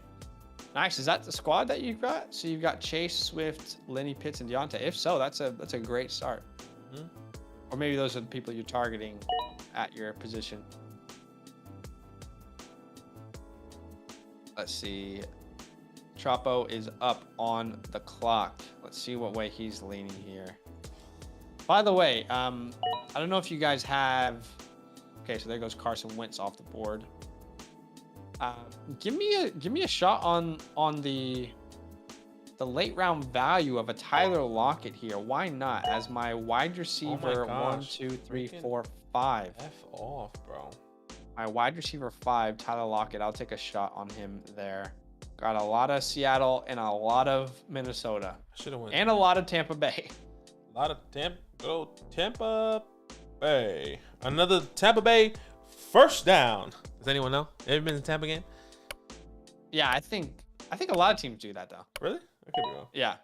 Nice. Is that the squad that you've got? So you've got Chase, Swift, Lenny, Pitts, and Deontay. If so, that's a great start. Or maybe those are the people you're targeting at your position. Let's see. Chapo is up on the clock. Let's see what way he's leaning here. By the way, I don't know if you guys have. Okay, so there goes Carson Wentz off the board. Give me a shot on the late round value of a Tyler Lockett here. Why not? As my wide receiver, 1, 2, 3, 4, 5. F off, bro. My wide receiver 5, Tyler Lockett. I'll take a shot on him there. Got a lot of Seattle and a lot of Minnesota. Should have went. And a lot of Tampa Bay. A lot of Tampa Bay. Another Tampa Bay first down. Does anyone know? Ever been to Tampa game? Yeah, I think a lot of teams do that though. Really? I could be wrong. Yeah.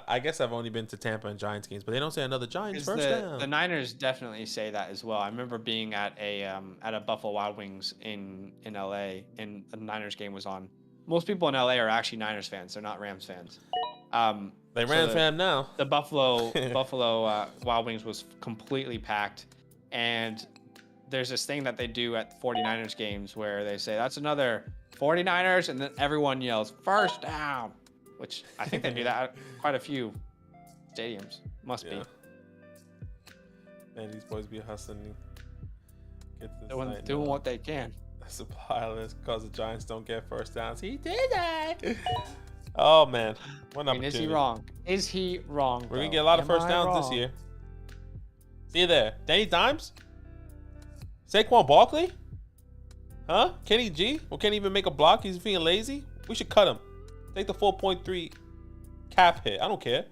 I guess I've only been to Tampa and Giants games, but they don't say another Giants first down. The Niners definitely say that as well. I remember being at a Buffalo Wild Wings in LA, and the Niners game was on. Most people in LA are actually Niners fans. They're not Rams fans. They Rams fan now. The Buffalo Wild Wings was completely packed, and there's this thing that they do at 49ers games where they say that's another 49ers, and then everyone yells first down, which I think they do that at quite a few stadiums. Must be. Man, these boys be hustling. Doing what they can. Supply list because the Giants don't get first downs. He did that. Oh man, what opportunity. Is he wrong? Is he wrong? We're gonna get a lot of first downs this year. See you there, Danny Dimes, Saquon Barkley, huh? Kenny G, who can't even make a block. He's being lazy. We should cut him. Take the 4.3 cap hit. I don't care.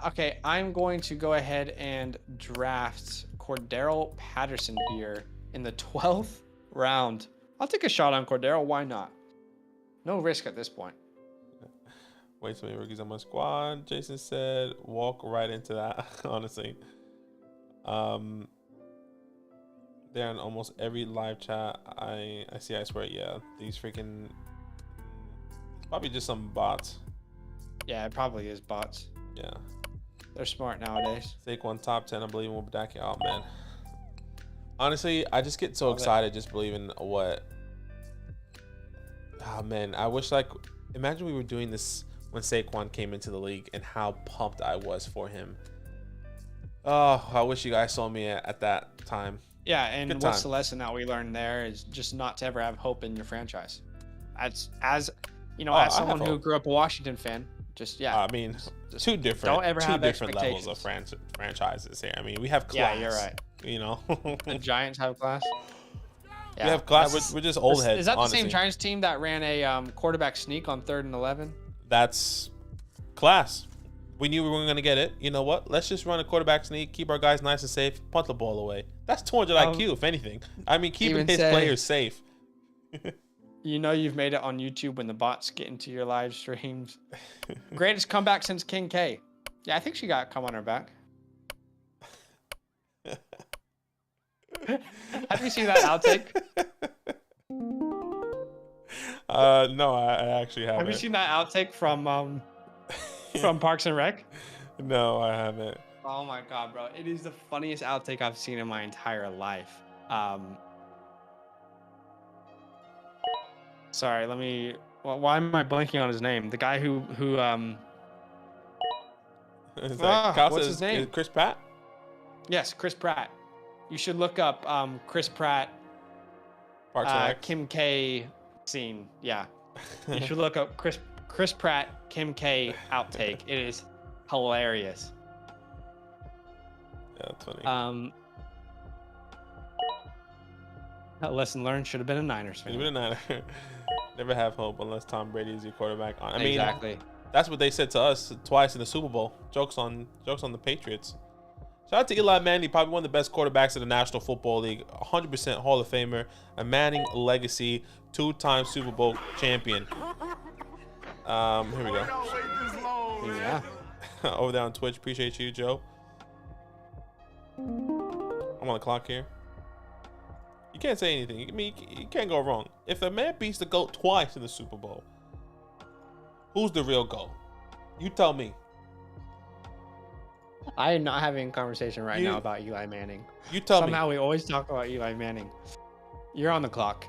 Okay, I'm going to go ahead and draft Cordero Patterson here in the 12th round. I'll take a shot on Cordero. Why not? No risk at this point. Way too many rookies on my squad. Jason said, walk right into that. Honestly, they're in almost every live chat I see. I swear, yeah, these freaking probably just some bots. Yeah, it probably is bots. Yeah, they're smart nowadays. Saquon top 10. I believe in Wadaki. Oh man, honestly, I just get so excited just believing what. Oh man, I wish imagine we were doing this when Saquon came into the league and how pumped I was for him. Oh, I wish you guys saw me at that time. Yeah, and what's the lesson that we learned there is just not to ever have hope in your franchise. As someone who grew up a Washington fan, I mean, two different levels of franchises here. I mean, we have class. Yeah, you're right. You know, the Giants have class. Yeah, we have class. We're just old heads. Is that honestly. The same Giants team that ran a quarterback sneak on 3rd and 11? That's class. We knew we weren't going to get it. You know what? Let's just run a quarterback sneak, keep our guys nice and safe, punt the ball away. That's 200 IQ, if anything. I mean, keeping his players safe. You know you've made it on YouTube when the bots get into your live streams. Greatest comeback since King K. Yeah, I think she got come on her back. Have you seen that outtake? No, I actually haven't. Have you seen that outtake from Parks and Rec? No, I haven't. Oh my god, bro! It is the funniest outtake I've seen in my entire life. Sorry, let me. Why am I blanking on his name? The guy who what's his name? Chris Pratt? Yes, Chris Pratt. You should look up Chris Pratt, Kim K scene. Yeah, you should look up Chris Pratt, Kim K outtake. It is hilarious. Yeah, that's funny. Lesson learned. Should have been a Niners fan. Should have been a Niner. Never have hope unless Tom Brady is your quarterback. I mean, exactly. That's what they said to us twice in the Super Bowl. Jokes on the Patriots. Shout out to Eli Manning, probably one of the best quarterbacks in the National Football League, 100% Hall of Famer, a Manning legacy, 2-time Super Bowl champion. Here we go. Yeah. Over there on Twitch. Appreciate you, Joe. I'm on the clock here. You can't say anything. I mean, you can't go wrong. If a man beats the GOAT twice in the Super Bowl, who's the real GOAT? You tell me. I am not having a conversation right now about Eli Manning. You tell me. Somehow we always talk about Eli Manning. You're on the clock.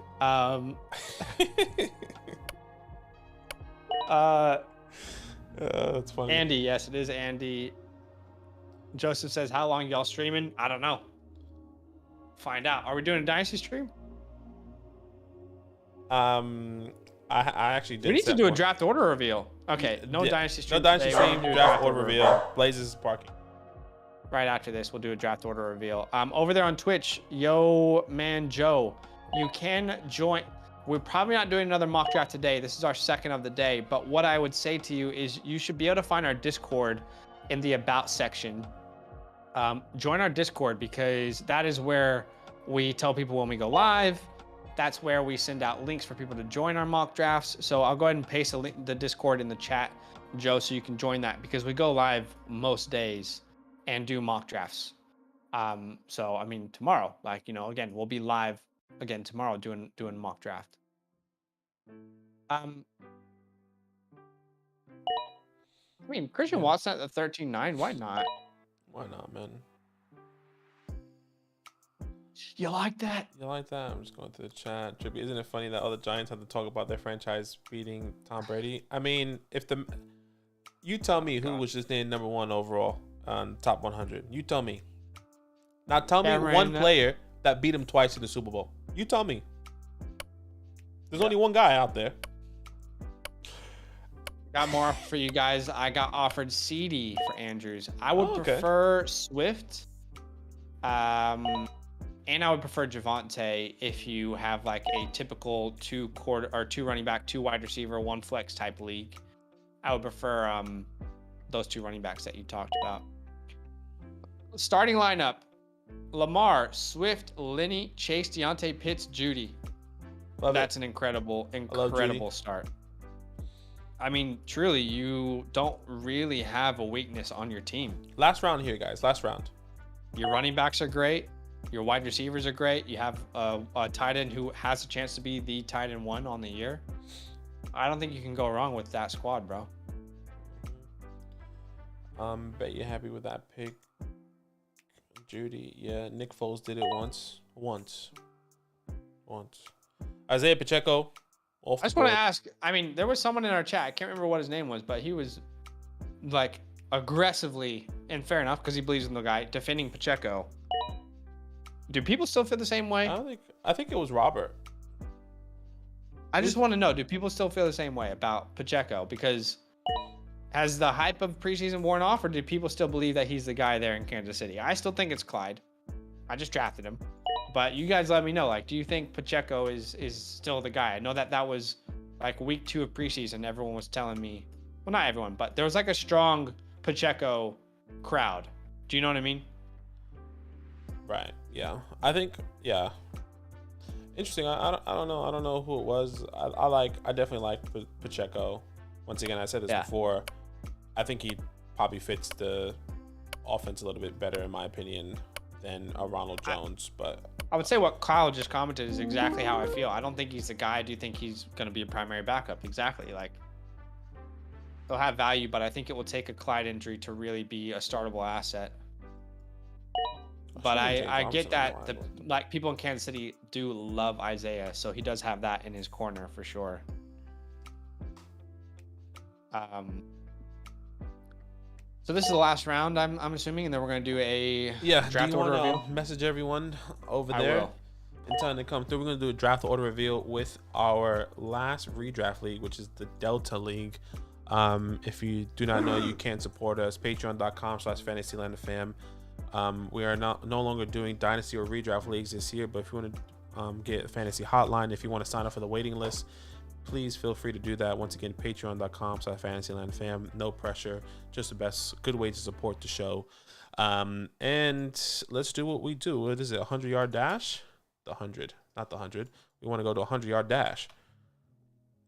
That's funny. Andy, yes, it is Andy. Joseph says, how long y'all streaming? I don't know. Find out. Are we doing a Dynasty stream? I actually did. We need to set do a one. draft order reveal. Okay, no Dynasty stream. No Dynasty today. stream. Draft order reveal. Blazes is parking. Right after this, we'll do a draft order reveal. Over there on Twitch, Yo Man Joe, you can join. We're probably not doing another mock draft today. This is our second of the day. But what I would say to you is you should be able to find our Discord in the About section. Join our Discord because that is where we tell people when we go live. That's where we send out links for people to join our mock drafts. So I'll go ahead and paste the Discord in the chat, Joe, so you can join that because we go live most days and do mock drafts. So I mean tomorrow, like, you know, again, we'll be live again tomorrow doing mock draft. I mean, Christian Watson at the 13-9, why not? Why not, man? You like that? You like that? I'm just going to the chat. Trippy, isn't it funny that all the Giants have to talk about their franchise beating Tom Brady? I mean, you tell me who was just named #1 overall on top 100. You tell me. Now tell me one player that beat him twice in the Super Bowl. You tell me. There's only one guy out there. Got more for you guys. I got offered CD for Andrews. I would prefer Swift. And I would prefer Javonte if you have like a typical two running back, 2 wide receiver, 1 flex type league. I would prefer those 2 running backs that you talked about. Starting lineup: Lamar, Swift, Lenny, Chase, Deontay, Pitts, Judy. That's an incredible start. I mean, truly, you don't really have a weakness on your team. Last round here, guys. Last round. Your running backs are great. Your wide receivers are great. You have a tight end who has a chance to be the tight end 1 on the year. I don't think you can go wrong with that squad, bro. Bet you're happy with that pick. Judy, yeah. Nick Foles did it once. Isaiah Pacheco. I just want to ask. I mean, there was someone in our chat. I can't remember what his name was, but he was like aggressively, and fair enough because he believes in the guy, defending Pacheco. Do people still feel the same way? I think it was Robert. I just want to know, do people still feel the same way about Pacheco? Because has the hype of preseason worn off, or do people still believe that he's the guy there in Kansas City? I still think it's Clyde. I just drafted him. But you guys let me know, like, do you think Pacheco is still the guy? I know that was like week 2 of preseason. Everyone was telling me, well, not everyone, but there was like a strong Pacheco crowd. Do you know what I mean? Right. Yeah. I think. Yeah. Interesting. I don't know. I don't know who it was. I definitely like Pacheco. Once again, I said this before. I think he probably fits the offense a little bit better, in my opinion, than a Ronald Jones. But I would say what Kyle just commented is exactly how I feel. I don't think he's the guy. I do think he's going to be a primary backup. Exactly. Like, he'll have value, but I think it will take a Clyde injury to really be a startable asset. But I get that like people in Kansas City do love Isaiah, so he does have that in his corner for sure. So this is the last round, I'm assuming, and then we're gonna do a draft order reveal. Message everyone over there and tell them to come through. We're gonna do a draft order reveal with our last redraft league, which is the Delta League. If you do not know, you can support us. Patreon.com/FantasyLandFam. We are no longer doing dynasty or redraft leagues this year, but if you want to get a fantasy hotline, if you want to sign up for the waiting list, please feel free to do that. Once again, patreon.com/FantasyLandFam. No pressure, just the best, good way to support the show. And let's do what we do. What is it? 100-yard dash? The 100, not the 100. We want to go to 100-yard dash.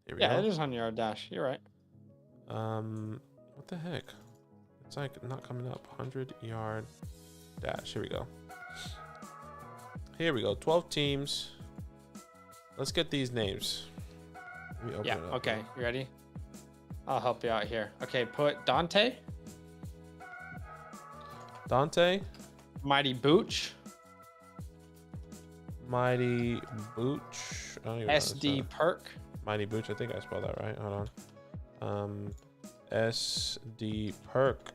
Here we go. It is 100-yard dash. You're right. What the heck? It's like not coming up. 100-yard dash. Here we go. Here we go. 12 teams. Let's get these names. Okay. You ready? I'll help you out here. Okay, put Dante. Mighty Booch. Oh, SD Perk. Mighty Booch. I think I spelled that right. Hold on. SD Perk.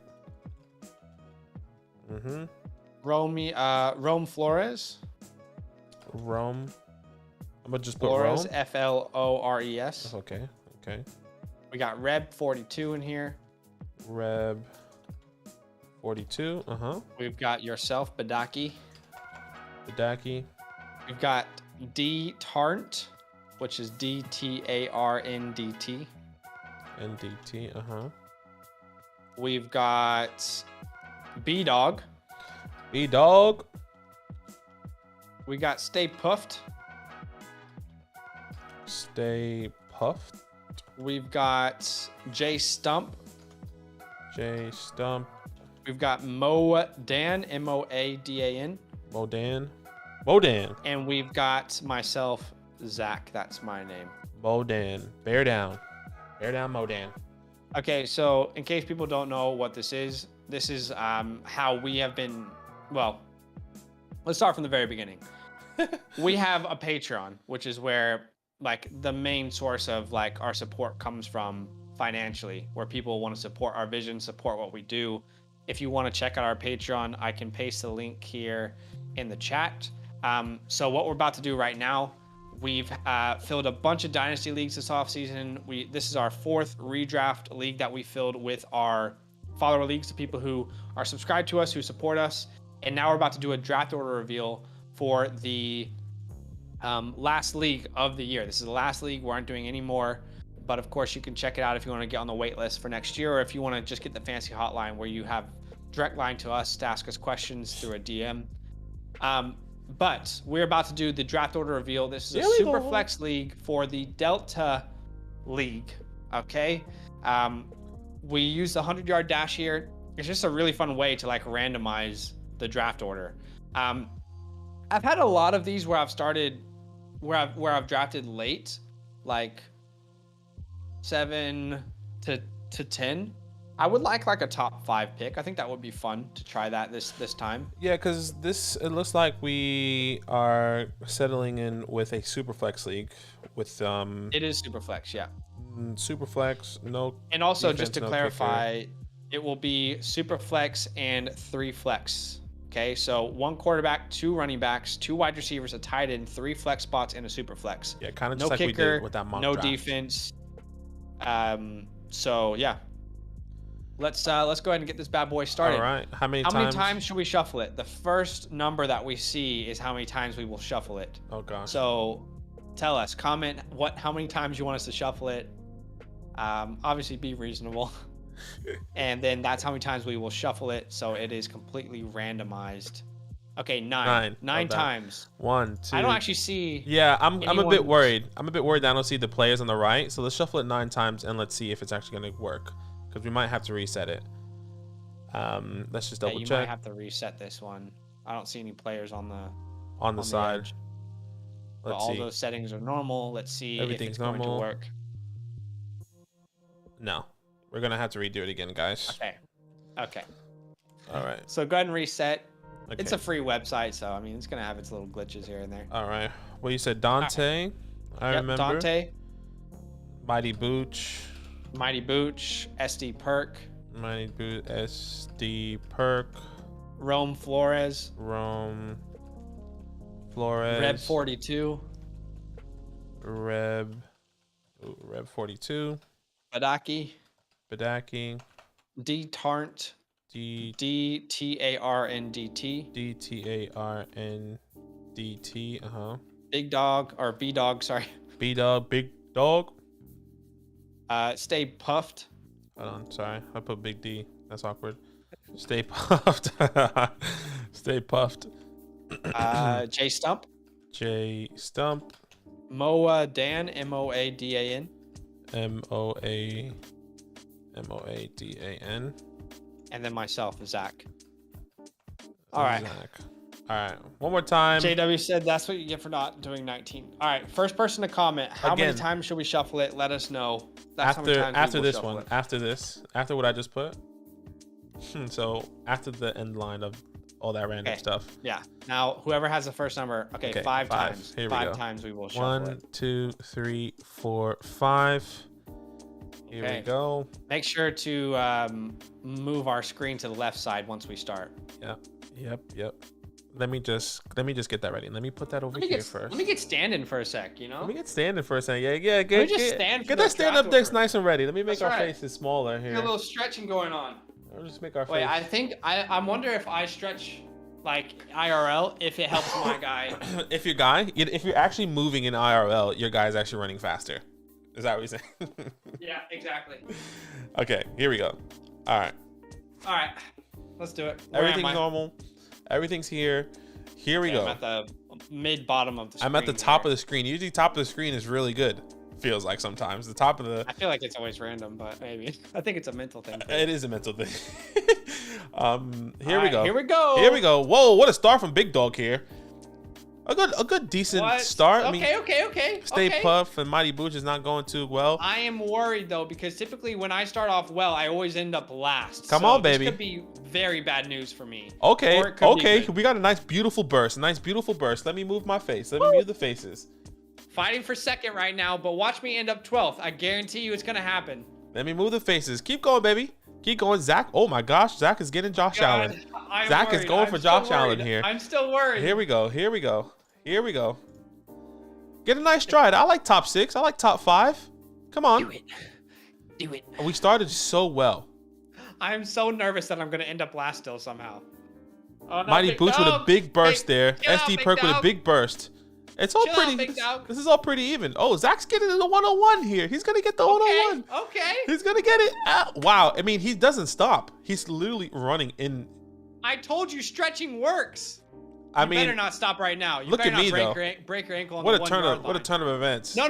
Rome Flores. Rome. I'm gonna just put Flores, Rome. Flores. Okay. Okay. We got Reb 42 in here. Reb 42. We've got yourself, Badaki. Badaki. We've got D Tarnt, which is DTARNDT. NDT. We've got B Dog. B Dog. We got Stay Puffed. Stay Puffed. We've got J Stump. J Stump. We've got Modan, Moadan. Modan. And we've got myself, Zach. That's my name. Modan. Bear down. Bear down, Modan. Okay, so in case people don't know what this is how we have been. Well, let's start from the very beginning. We have a Patreon, which is where like the main source of like our support comes from financially, where people want to support our vision, support what we do. If you want to check out our Patreon, I can paste the link here in the chat. So what we're about to do right now, we've filled a bunch of Dynasty leagues this offseason. This is our 4th redraft league that we filled with our follower leagues, the people who are subscribed to us, who support us. And now we're about to do a draft order reveal for the last league of the year. This is the last league. We aren't doing any more. But of course, you can check it out if you want to get on the wait list for next year, or if you want to just get the fancy hotline where you have direct line to us to ask us questions through a DM. But we're about to do the draft order reveal. This is a super flex league for the Delta League. Okay. We use the 100-yard dash here. It's just a really fun way to like randomize the draft order. I've had a lot of these where I've started, where I've drafted late, like 7 to 10. I would like a top 5 pick. I think that would be fun to try that this time. Yeah, because it looks like we are settling in with a Superflex league with It is Superflex, yeah. Superflex, no. And also defense, just to no clarify, kicker. it will be Superflex and 3 flex. Okay, so 1 quarterback, 2 running backs, 2 wide receivers, a tight end, 3 flex spots, and a Superflex. Yeah, kind of no just kicker, like we did with that mock no draft. defense. So yeah, let's go ahead and get this bad boy started. All right, how many times should we shuffle it? The first number that we see is how many times we will shuffle it. Oh gosh. So tell us, comment how many times you want us to shuffle it. Obviously be reasonable. And then that's how many times we will shuffle it. So it is completely randomized. Okay, 9 times. 1, 2. I don't actually see. Yeah, I'm a bit worried. I'm a bit worried that I don't see the players on the right. So let's shuffle it 9 times and let's see if it's actually going to work, because we might have to reset it. Let's just double you check. might have to reset this one. I don't see any players on the side. edge. Let's all see. those settings are normal. Let's see Everything's if it's going normal. to work. No, we're gonna have to redo it again, guys. Okay. All right. So go ahead and reset. Okay. It's a free website, so I mean it's gonna have its little glitches here and there. All right. Well, you said Dante. I remember. Dante. Mighty Booch. Mighty Booch. SD Perk. Mighty Booch. SD Perk. Rome Flores. Rome Flores. Reb 42. Reb 42. Badaki. D Tarnt. DTARNDT. DTARNDT. Big Dog, or B Dog, sorry. B Dog, Big Dog. Stay Puffed. Hold on, sorry. I put Big D. That's awkward. Stay Puffed. Stay Puffed. J Stump. J Stump. Moadan, Moadan. Moadan. And then myself, Zach. All right. Zach. All right. One more time. JW said that's what you get for not doing 19. All right. First person to comment. How many times should we shuffle it? Let us know. That's after this one. It. After what I just put. So after the end line of all that random stuff. Yeah. Now whoever has the first number. Okay. 5 times. Here we 5 go. times we will shuffle it. 1, 2, 3, 4, 5. Here we go. Make sure to move our screen to the left side once we start. Yep. Let me just get that ready. Let me put that over here first. Let me get standing for a sec, you know? Let me get standing for a second. Yeah. Get that stand up deck's nice and ready. Let me make our faces smaller here. Get a little stretching going on. I'll just make our face. Wait, I think I wonder if I stretch like IRL, if it helps my guy. If you're actually moving in IRL, your guy's actually running faster. Is that what you're saying? Yeah, exactly. Okay, here we go. All right. Let's do it. Everything's normal. Everything's here. Here we go. I'm at the mid-bottom of the screen. I'm at the top of the screen. Usually top of the screen is really good. Feels like sometimes. The top of the... I feel like it's always random, but maybe. I think it's a mental thing. It is a mental thing. Here we go. Here we go. Here we go. Whoa, what a start from Big Dog here. A good decent start. Okay. Stay Puff and Mighty Booch is not going too well. I am worried though, because typically when I start off well, I always end up last. Come on, baby. This could be very bad news for me. Okay. We got a nice beautiful burst. Let me move my face. Let me move the faces. Fighting for second right now, but watch me end up 12th. I guarantee you it's gonna happen. Let me move the faces. Keep going, baby. Keep going, Zach. Oh my gosh, Zach is getting Josh Allen. Zach is going for Josh Allen here. I'm still worried. Here we go. Get a nice stride. I like top 6. I like top 5. Come on. Do it. We started so well. I'm so nervous that I'm gonna end up last still somehow. Oh, no, Mighty Booch with a big burst there. SD Perk with a big burst. It's all pretty. This is all pretty even. Oh, Zach's getting the 101 here. He's gonna get the 101. Okay. He's gonna get it. Wow. I mean, he doesn't stop. He's literally running in. I told you stretching works. I mean, you better not stop right now. You look better at me not though. Break your ankle on What the a turn 1 yard of line. what a turn of events. No.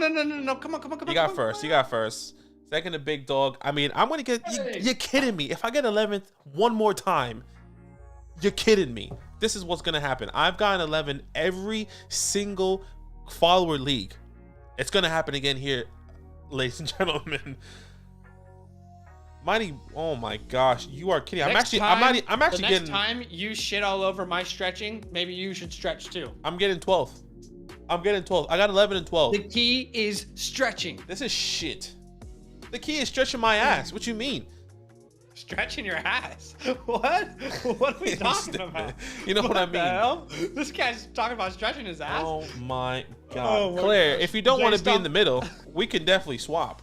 Come on. You got first. Second to Big Dog. I mean, I'm gonna get. You're kidding me. If I get 11th one more time, you're kidding me. This is what's gonna happen. I've gotten 11 every single follower league. It's gonna happen again here, ladies and gentlemen. Mighty, oh my gosh, you are kidding. I'm actually the getting. Next time you shit all over my stretching, maybe you should stretch too. I'm getting 12th. I got 11 and 12. The key is stretching. This is shit. The key is stretching my ass. What you mean? Stretching your ass? What? What are we talking about? You know what I mean? Hell? This guy's talking about stretching his ass. Oh my god, Claire! If you don't want to be in the middle, we can definitely swap.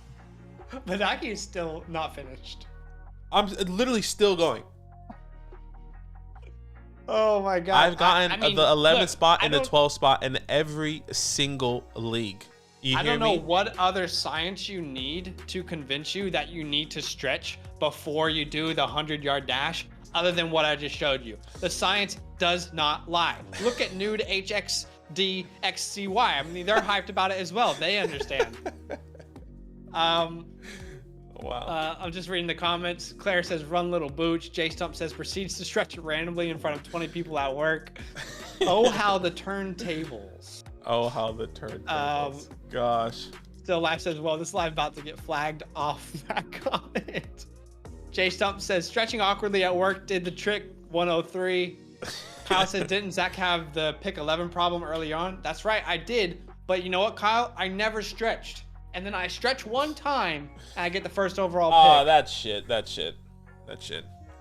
Badaki is still not finished. I'm literally still going. Oh my god! I've gotten the 11th spot and the 12th spot in every single league. I don't know what other science you need to convince you that you need to stretch before you do the 100-yard dash, other than what I just showed you. The science does not lie. Look at Nude HXDXCY. I mean, they're hyped about it as well. They understand. Wow. I'm just reading the comments. Claire says, "Run, little Booch." J Stump says, "Proceeds to stretch randomly in front of 20 people at work." Oh, how the turntables. Oh, how the turntables. Gosh. Still Life says, "Well, this live about to get flagged off that comment." J Stump says, "Stretching awkwardly at work did the trick." 103. Kyle says, "Didn't Zach have the pick 11 problem early on?" That's right, I did. But you know what, Kyle? I never stretched. And then I stretch one time and I get the first overall pick. Oh, that's shit.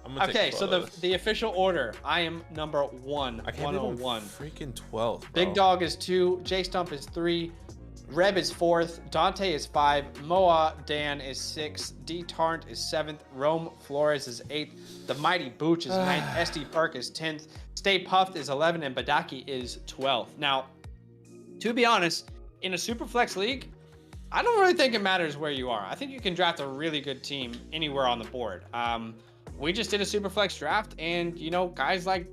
I'm gonna okay, so the official order. I am number 1. I can't 101. Freaking 12. Bro. Big Dog is 2. J Stump is 3. Reb is 4th. Dante is 5. Moa Dan is 6. D Tarnt is 7th. Rome Flores is 8th. The Mighty Booch is 9th. SD Perk is 10th. Stay Puffed is 11th. And Badaki is 12th. Now, to be honest, in a Superflex league, I don't really think it matters where you are. I think you can draft a really good team anywhere on the board. We just did a Superflex draft, and you know, guys like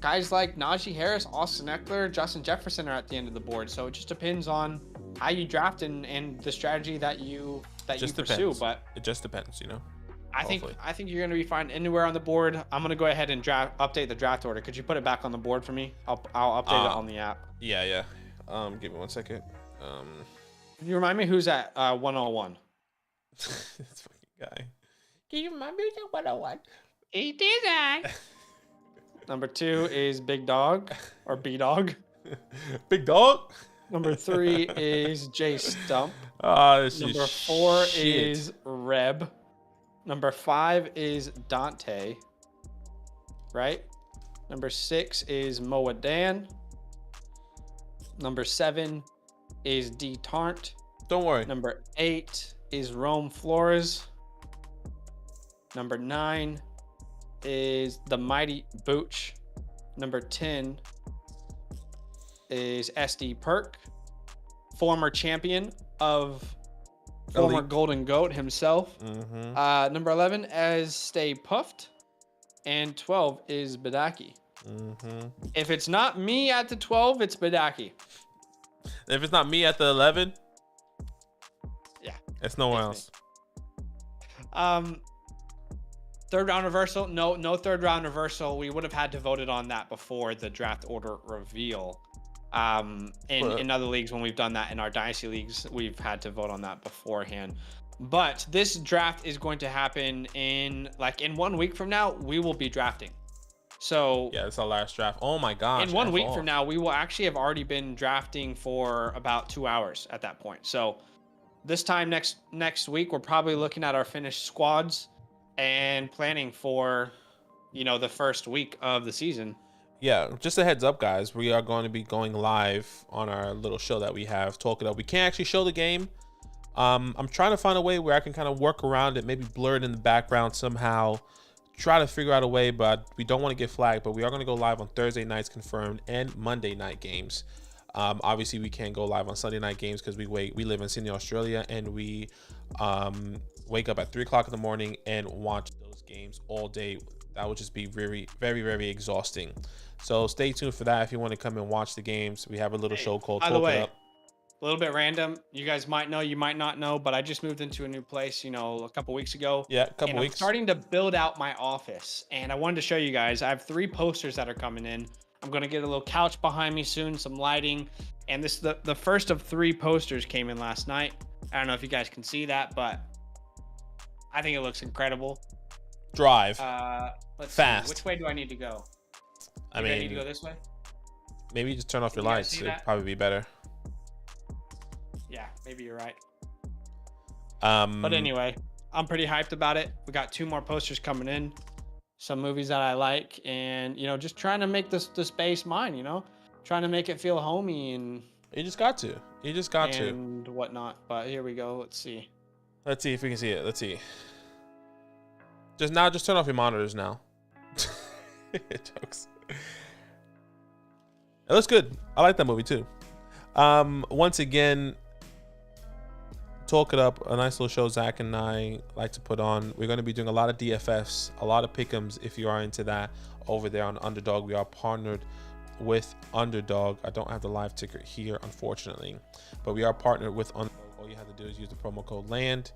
Najee Harris, Austin Eckler, Justin Jefferson are at the end of the board. So it just depends on how you draft and the strategy that you pursue. But it just depends, you know. I think you're gonna be fine anywhere on the board. I'm gonna go ahead and update the draft order. Could you put it back on the board for me? I'll update it on the app. Yeah. Give me 1 second. Can you remind me who's at 101? This fucking guy. Can you remind me who's at 101? It is I. Number 2 is Big Dog or B Dog. Big Dog. Number 3 is J Stump. This Number is 4 shit. is Reb. Number 5 is Dante. Right? Number 6 is Moadan. Number 7 is D Tarnt. Don't worry. Number 8 is Rome Flores. Number 9 is the Mighty Booch. Number 10 is SD Perk, former champion of former Elite. Golden Goat himself. Mm-hmm. Number 11 is Stay Puffed. And 12 is Badaki. Mm-hmm. If it's not me at the 12, it's Badaki. If it's not me at the 11, yeah, it's no one else. Third round reversal. No third round reversal. We would have had to vote it on that before the draft order reveal. In other leagues, when we've done that in our dynasty leagues, we've had to vote on that beforehand. But this draft is going to happen in 1 week from now. We will be drafting. So yeah, it's our last draft. Oh my gosh! In 1 week from now, we will actually have already been drafting for about 2 hours at that point. So this time next week, we're probably looking at our finished squads and planning for, the first week of the season. Yeah, just a heads up, guys. We are going to be going live on our little show that we have, Talk It Up. We can't actually show the game. I'm trying to find a way where I can kind of work around it, maybe blur it in the background somehow, try to figure out a way, but we don't want to get flagged. But we are going to go live on Thursday nights confirmed and Monday night games. Obviously, we can't go live on Sunday night games because we live in Sydney, Australia, and we wake up at 3 o'clock in the morning and watch those games all day. That would just be very, very, very exhausting. So stay tuned for that if you want to come and watch the games. We have a little show called Talk It Up. A little bit random. You guys might know, you might not know, but I just moved into a new place, a couple weeks ago. Yeah, a couple weeks. I'm starting to build out my office, and I wanted to show you guys. I have 3 posters that are coming in. I'm going to get a little couch behind me soon, some lighting, and this the first of 3 posters came in last night. I don't know if you guys can see that, but I think it looks incredible. Drive. Let's fast. See. Which way do I need to go? I need to go this way? Maybe just turn off your lights. It'd probably be better. Yeah, maybe you're right. But anyway, I'm pretty hyped about it. We got 2 more posters coming in, some movies that I like, and just trying to make the space mine. Trying to make it feel homey and. You just got to. And whatnot. But here we go. Let's see. Let's see if we can see it. Let's see. Just turn off your monitors now. Jokes. It looks good. I like that movie too. Once again, Talk It Up, a nice little show Zach and I like to put on. We're going to be doing a lot of DFS, a lot of pick'ems if you are into that over there on Underdog. We are partnered with Underdog. I don't have the live ticker here, unfortunately, but we are partnered with Underdog. All you have to do is use the promo code LAND,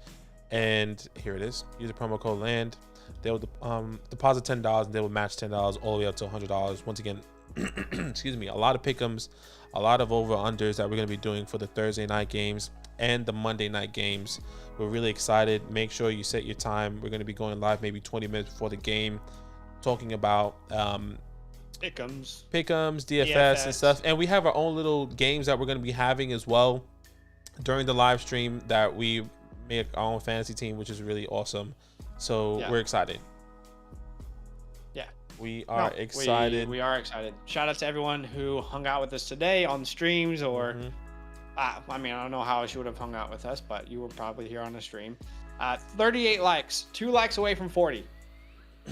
and here it is. Use the promo code LAND. They will deposit $10 and they will match $10 all the way up to $100. Once again, excuse me, a lot of pick'ems, a lot of over-unders that we're going to be doing for the Thursday night games and the Monday night games. We're really excited. Make sure you set your time. We're going to be going live maybe 20 minutes before the game, talking about pick'ems, DFS and stuff. And we have our own little games that we're going to be having as well during the live stream that we make our own fantasy team, which is really awesome. So we're excited. Yeah, we are excited. We are excited. Shout out to everyone who hung out with us today on the streams, or I don't know how else you would have hung out with us, but you were probably here on the stream. 38 likes, 2 likes away from 40.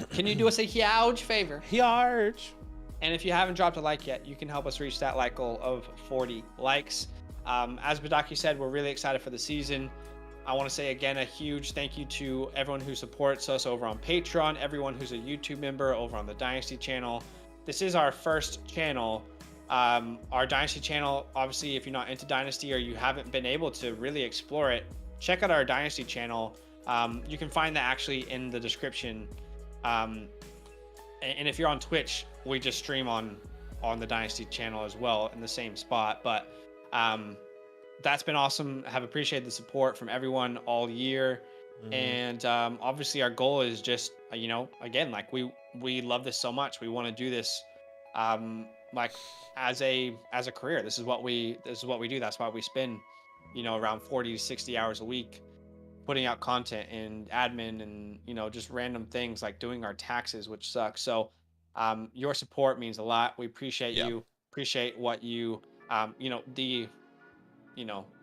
Can you do us a huge favor? Huge. And if you haven't dropped a like yet, you can help us reach that like goal of 40 likes. As Badaki said, we're really excited for the season. I want to say again a huge thank you to everyone who supports us over on Patreon, everyone who's a YouTube member over on the Dynasty channel. This is our first channel. Our Dynasty channel, obviously, if you're not into Dynasty or you haven't been able to really explore it, check out our Dynasty channel. You can find that actually in the description. And if you're on Twitch, we just stream on the Dynasty channel as well in the same spot. But that's been awesome. I have appreciated the support from everyone all year. And obviously our goal is just, again, like we love this so much. We want to do this like as a career. This is what we do. That's why we spend, around 40 to 60 hours a week putting out content and admin and just random things like doing our taxes, which sucks. So your support means a lot. We appreciate Yeah. you, appreciate what you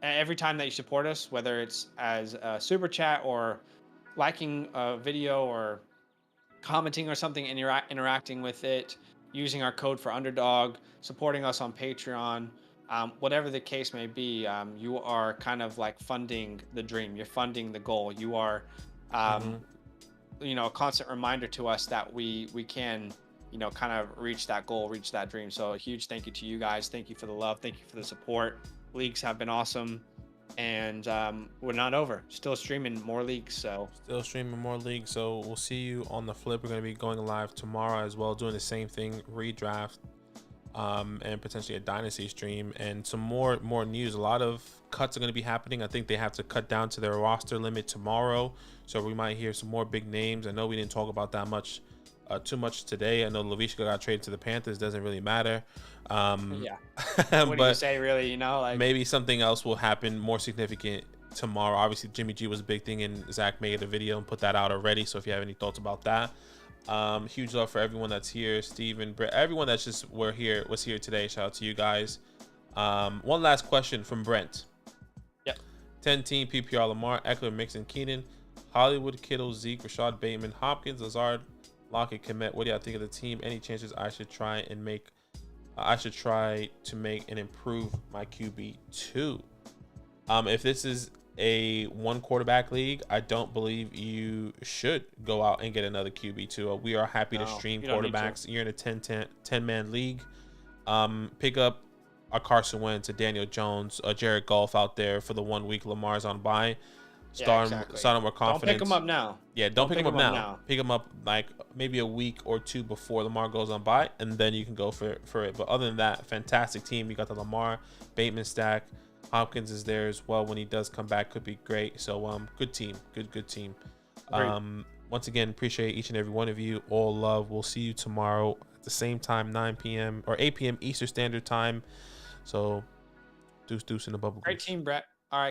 every time that you support us, whether it's as a super chat or liking a video or commenting or something, interacting with it, using our code for underdog, supporting us on Patreon, whatever the case may be. You are kind of like funding the dream. You're funding the goal. You are um, a constant reminder to us that we can kind of reach that goal, reach that dream. So a huge thank you to you guys. Thank you for the love. Thank you for the support. Leagues have been awesome, and we're not over. Still streaming more leagues. So We'll see you on the flip. We're going to be going live tomorrow as well, doing the same thing, redraft, and potentially a dynasty stream, and some more news. A lot of cuts are going to be happening. I think they have to cut down to their roster limit tomorrow, so we might hear some more big names. I know we didn't talk about that much too much today. I know Laviska got traded to the Panthers. Doesn't really matter. Yeah. What do you say, really? Like maybe something else will happen more significant tomorrow. Obviously, Jimmy G was a big thing, and Zach made a video and put that out already. So if you have any thoughts about that, huge love for everyone that's here. Steven, Brett, everyone that's just was here today. Shout out to you guys. One last question from Brent. Yep. 10 team PPR: Lamar, Eckler, Mixon, Keenan, Hollywood, Kittle, Zeke, Rashad Bateman, Hopkins, Lazard, Lockett, Komet. What do y'all think of the team? Any chances I should try to make and improve my QB2? If this is a one quarterback league, I don't believe you should go out and get another QB2. We are happy to stream quarterbacks. You're in a 10-man league. Pick up a Carson Wentz, a Daniel Jones, a Jared Goff out there for the 1 week Lamar's on bye. Start him with confidence. Don't pick him up now. Yeah, don't pick him up now. Pick him up like maybe a week or two before Lamar goes on bye, and then you can go for it. But other than that, fantastic team. You got the Lamar Bateman stack. Hopkins is there as well when he does come back. Could be great. So good team. Good team. Once again, appreciate each and every one of you. All love. We'll see you tomorrow at the same time, 9 p.m. or 8 p.m. Eastern Standard Time. So deuce in the bubble. Great team, Brett.